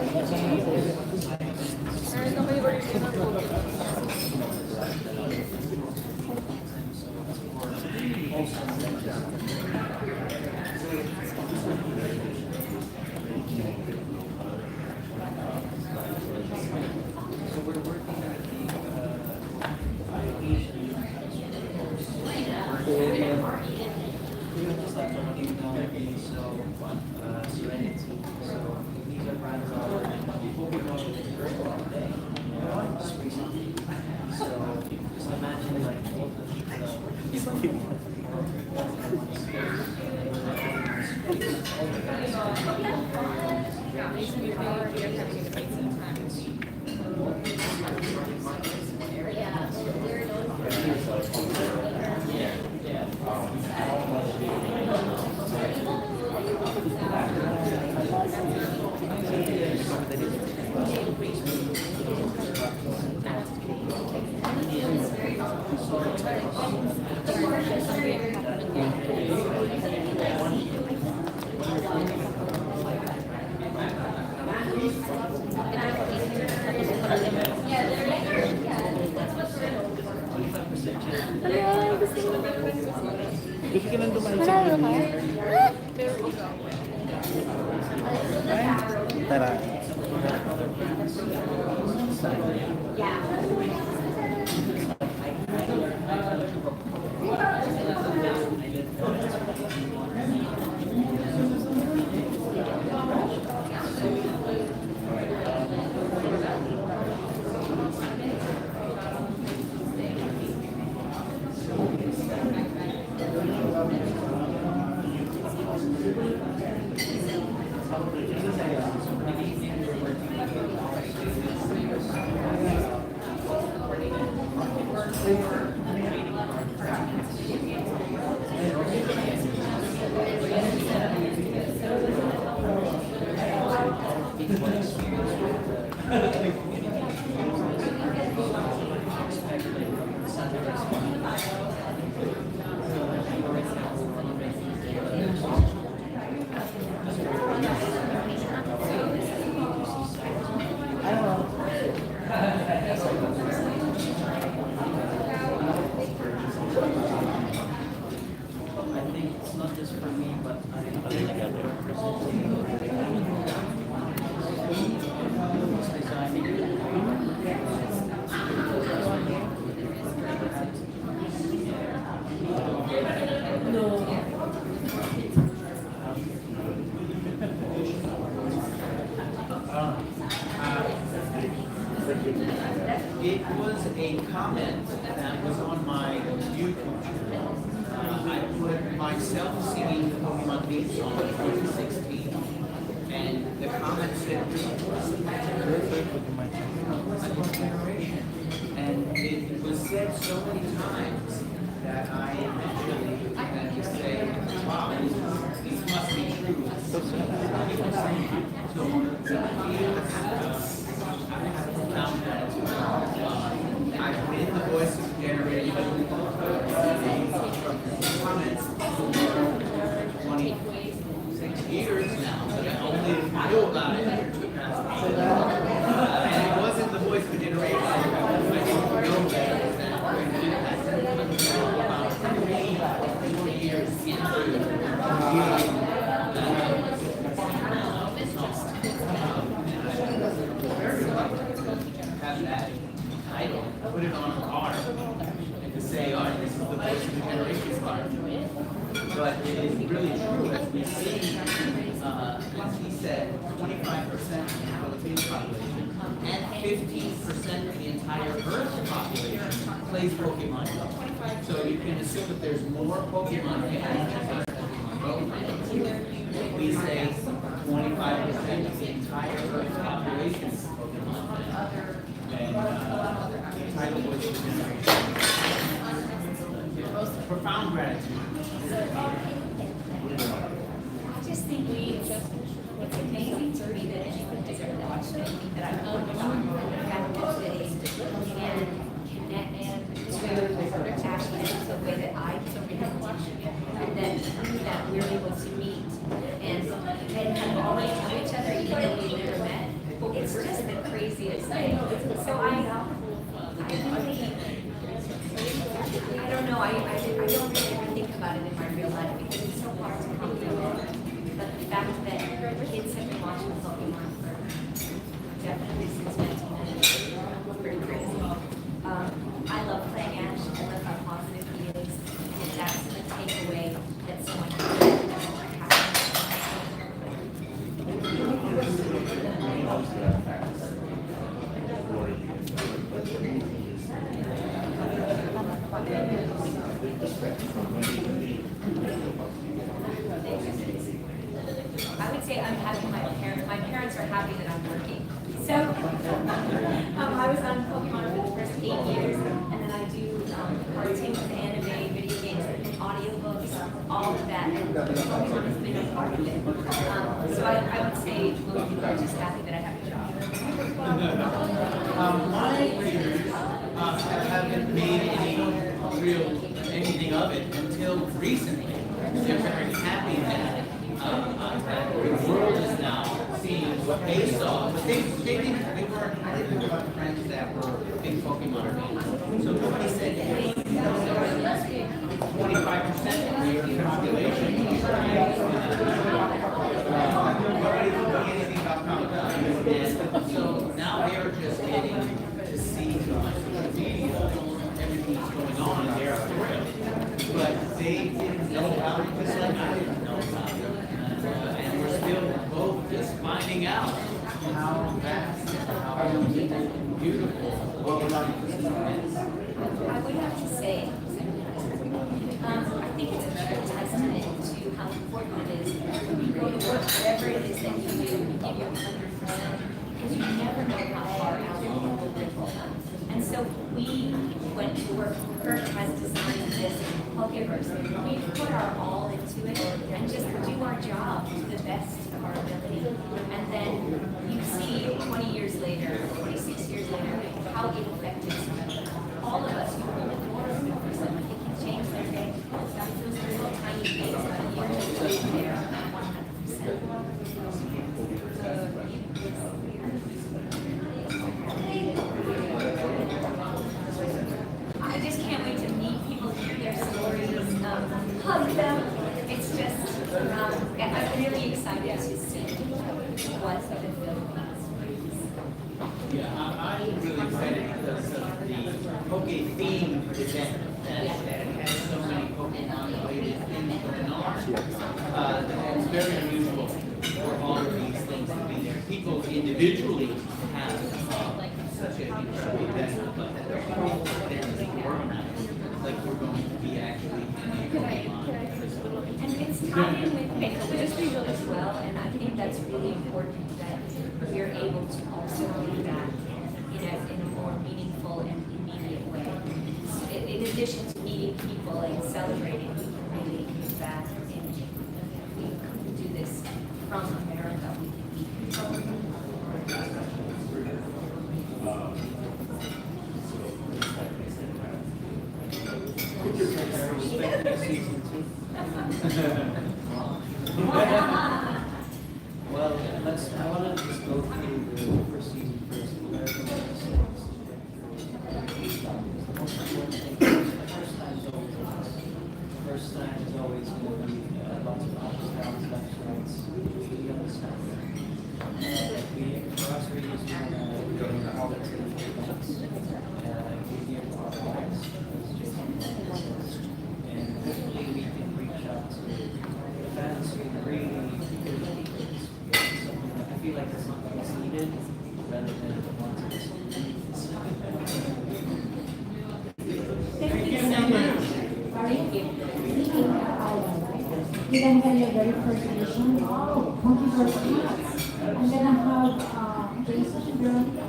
Manalo ka? Tara. I think it's not just for me, but It was a comment that was on my YouTube channel. I put myself singing the Pokemon theme song in 2016, and the comment said, and it was said so many times that I eventually had to say, wow, this must be true. So I have found that I've been the voice of generation comments for 26 years now, but I only knew about it after the past week. And it wasn't the voice of a generation. I didn't know that about 3 or 4 years have that title, put it on a card, and to say, all right, this is the voice of the generation card. But it is really true, as we see, as he said, 25% of the Philippine population and 15% of the entire Earth population plays Pokemon. So you can assume that there's more Pokemon fans than we say 25% of the entire Earth population is Pokemon fans. And title was the generation. Most profound gratitude. I just think it's amazing to me that anyone has ever watched it, that I've worked on today and connect to actually the way that I connect, and that we're able to meet and have always know each other even though we've never met. It's just the craziest thing. So I don't know, I don't really ever think about it in my real life because it's so hard to comprehend. But the fact that kids have been watching Pokemon for definitely since 1990 is pretty crazy. I love playing Ash, I love how positive he is, and that's the takeaway that someone has. I would say I'm happy my parents are happy that I'm working. So I was on Pokemon for the first 8 years, and then I do cartoons, anime, video games, audiobooks, all of that, and Pokemon has been a part of it. So I would say most people are just happy that I have a job. My readers haven't made anything of it until recently. They're very happy that the world is now seeing what they saw, but they weren't, I didn't have a lot of friends that were big Pokemon fans. So nobody said, hey, 25% of your And so now they're just getting to see on social media everything that's going on, and they're thrilled. But they didn't know about it just like I didn't know about it. And we're still both just finding out how vast, how beautiful what I would have to say, I think it's a true testament to how important it is when you go to work, whatever it is that you do, you give your 100%, because you never know how far out you will go. And so we went to work, Kurt has designed this Pokeverse. We put our all into it and just do our job to the best of our ability. And then you see 20 years later, 26 years later, how it affected all of us. You open the door for someone, it can change their day. That those little tiny things, but a year later, they're 100%. I just can't wait to meet people, hear their stories, hug them. It's just, I'm really excited to see what the Philippines brings. Yeah, I'm really excited because of the Poke theme event that has so many Pokemon related things going on. It's very unusual for all of these things to be there. People individually have such a event, but that they're all then organized. Like we're going to be actually in a Pokemon. And it's tied in with Mexico as well, and I think that's really important that we're able to also do that in a more meaningful and immediate way. In addition to meeting people and celebrating, we can really do that. And we couldn't do this from America. We can meet people. Well, I want to just go through the first season first. American episodes. The most important thing is the first time is always going to be lots of ups, downs, left, rights. We understand that. For us, we're used to all the events. We give our lives. And hopefully we can reach out to the fans who really I feel like there's something that's needed rather than the ones that's Thank you so much. Thank you. You're going to have your very first edition. Wow, thank you very much. I'm going to have Jason and Veronica.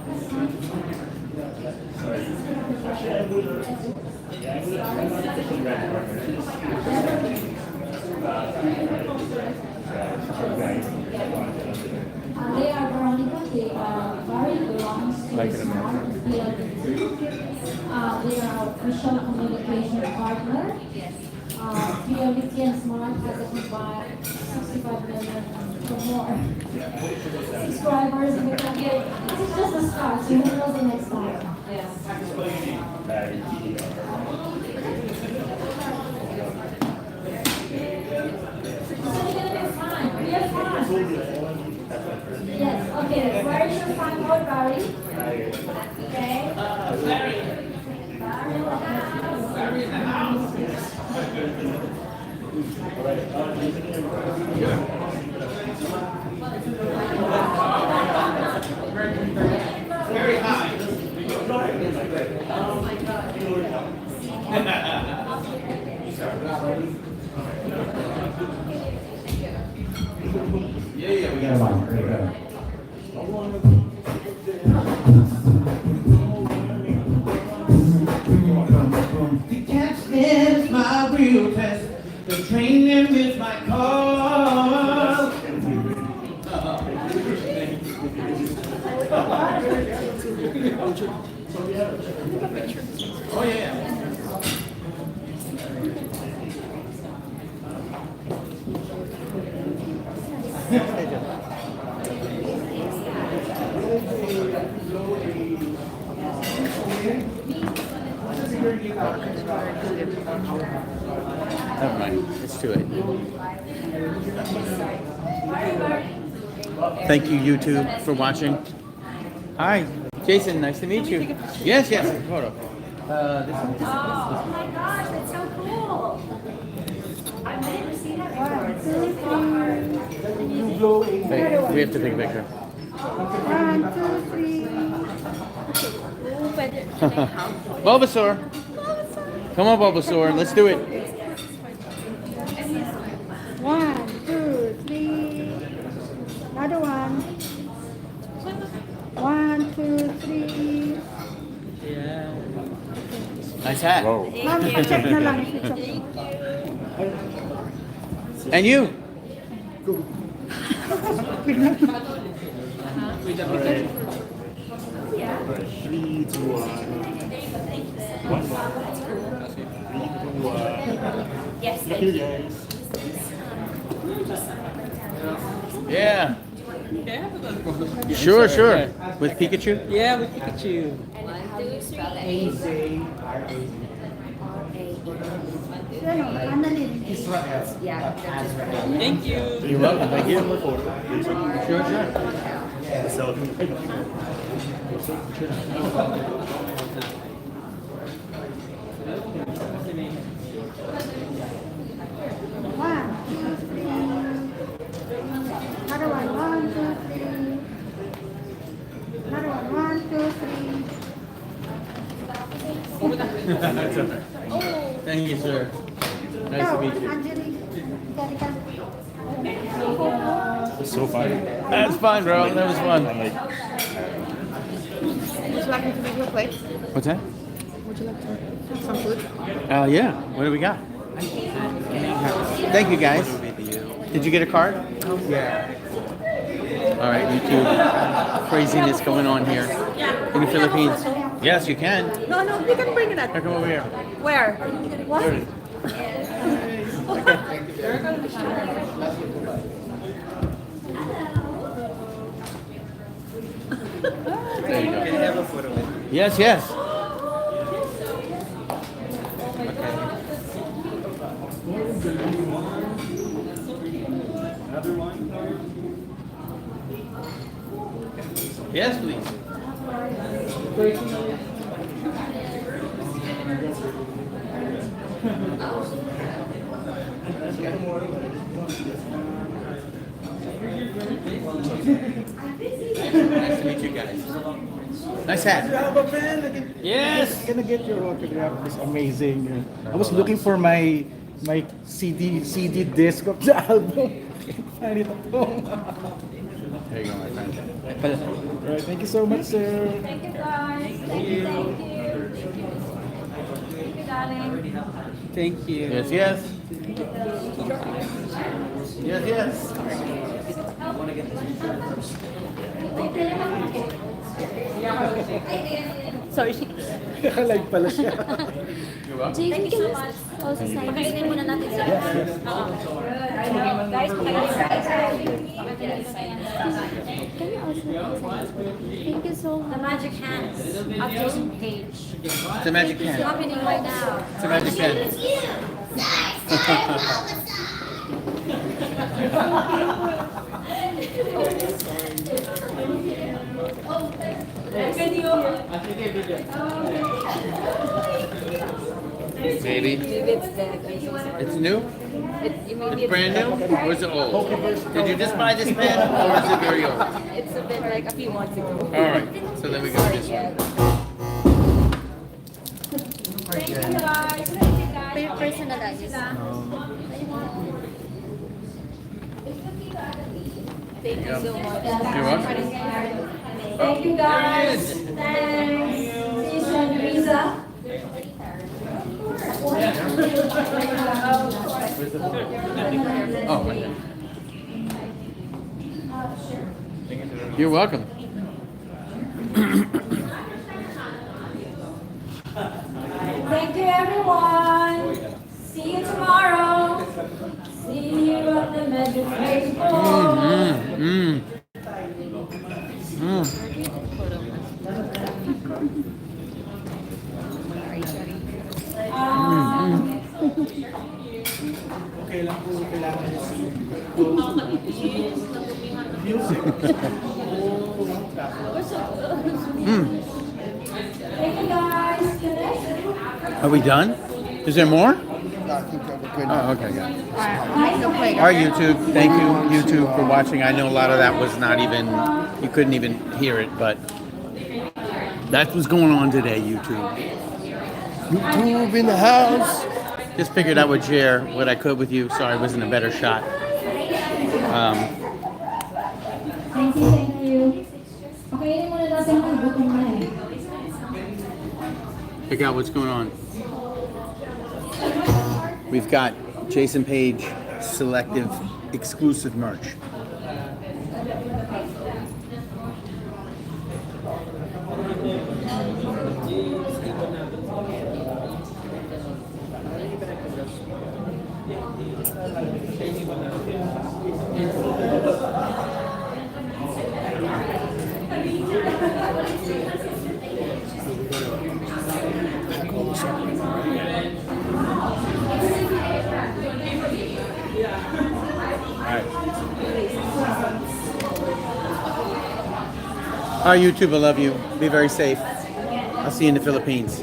They are Veronica, they are very belongs to the Smart PLDT. They are official communication partner. PLDT and Smart has a combined 65 million or more subscribers. This is just the start, so who knows the next time? Yes, okay. Where is your fan code, Barry? Okay. Barry in the house. Very high. Yeah, we got a line. There you go. The captain is my real test. The training is my cause. Oh yeah. Never mind, it's too late. Thank you, YouTube, for watching. Hi, Jason. Nice to meet you. Yes, yes. Photo. This one. Oh my gosh, that's so cool. I've never seen that before. Hey, we have to take a picture. 1, 2, 3. Bulbasaur. Come on, Bulbasaur. Let's do it. 1, 2, 3. Another one. 1, 2, 3. Nice hat. Ma'am, check na lang if it's okay. And you. Alright. 3, 2, 1. 3, 2, 1. Yes, Thank you guys. Yeah. Sure, sure. With Pikachu? Yeah, with Pikachu. Thank you. You're welcome. Thank you. Sure, sure. So, Another one. 1, 2, 3. Another one. 1, 2, 3. Thank you, sir. Nice to meet you. so fun. That's fun, bro. That was fun. I'm like, Would you like me to make you a plate? What's that? Would you like to have some food? Yeah. What do we got? Thank you, guys. Did you get a card? Yeah. All right, YouTube. Craziness going on here in the Philippines. Yes, you can. No, we can bring it up. Come over here. Where? What? There you go. Can I have a photo with you? Yes, yes. another one. Yes, please. Nice to meet you guys. Nice hat. Yes. Gonna get your autograph. It's amazing. I was looking for my CD disc of the album. Find it at home. There you go, my friend. Right, thank you so much, sir. Thank you, guys. Thank you. Thank you, darling. Thank you. Yes, yes. Yes, yes. Sorry. Like pala siya. You're welcome. Thank you so much. Also sign. Pakainin muna natin siya. Guys, Can you also thank you so The much. magic hands of Jason Paige. It's a magic It's pen. happening right now. It's a magic pen. Maybe. It's new? It's brand new? Or is it old? Did you just buy this pen or is it very old? it's a bit like a few months ago. Alright, so then we go with this one. Thank you, guys. Thank you, guys. Personalized. Thank you so much. You're welcome. Thank you, guys. Thanks. See you soon, Teresa. Oh, right there. You're welcome. Thank you, everyone. See you tomorrow. See you at the Magic Expo. Okay lang po, kailangan niya si Thank you guys. Finish? Are we done? Is there more? No, I think that we're good. Oh, okay, good. Guys, okay. All right, YouTube. Thank you, YouTube, for watching. I know a lot of that was not even, you couldn't even hear it, but that's what's going on today, YouTube. YouTube in the house. Just figured I would share what I could with you. Sorry, I wasn't a better shot. Thank you, thank you. Okay, muna daw siya gutom na eh. Check out what's going on. We've got Jason Paige selective exclusive merch. All right, YouTube, I love you. Be very safe. I'll see you in the Philippines.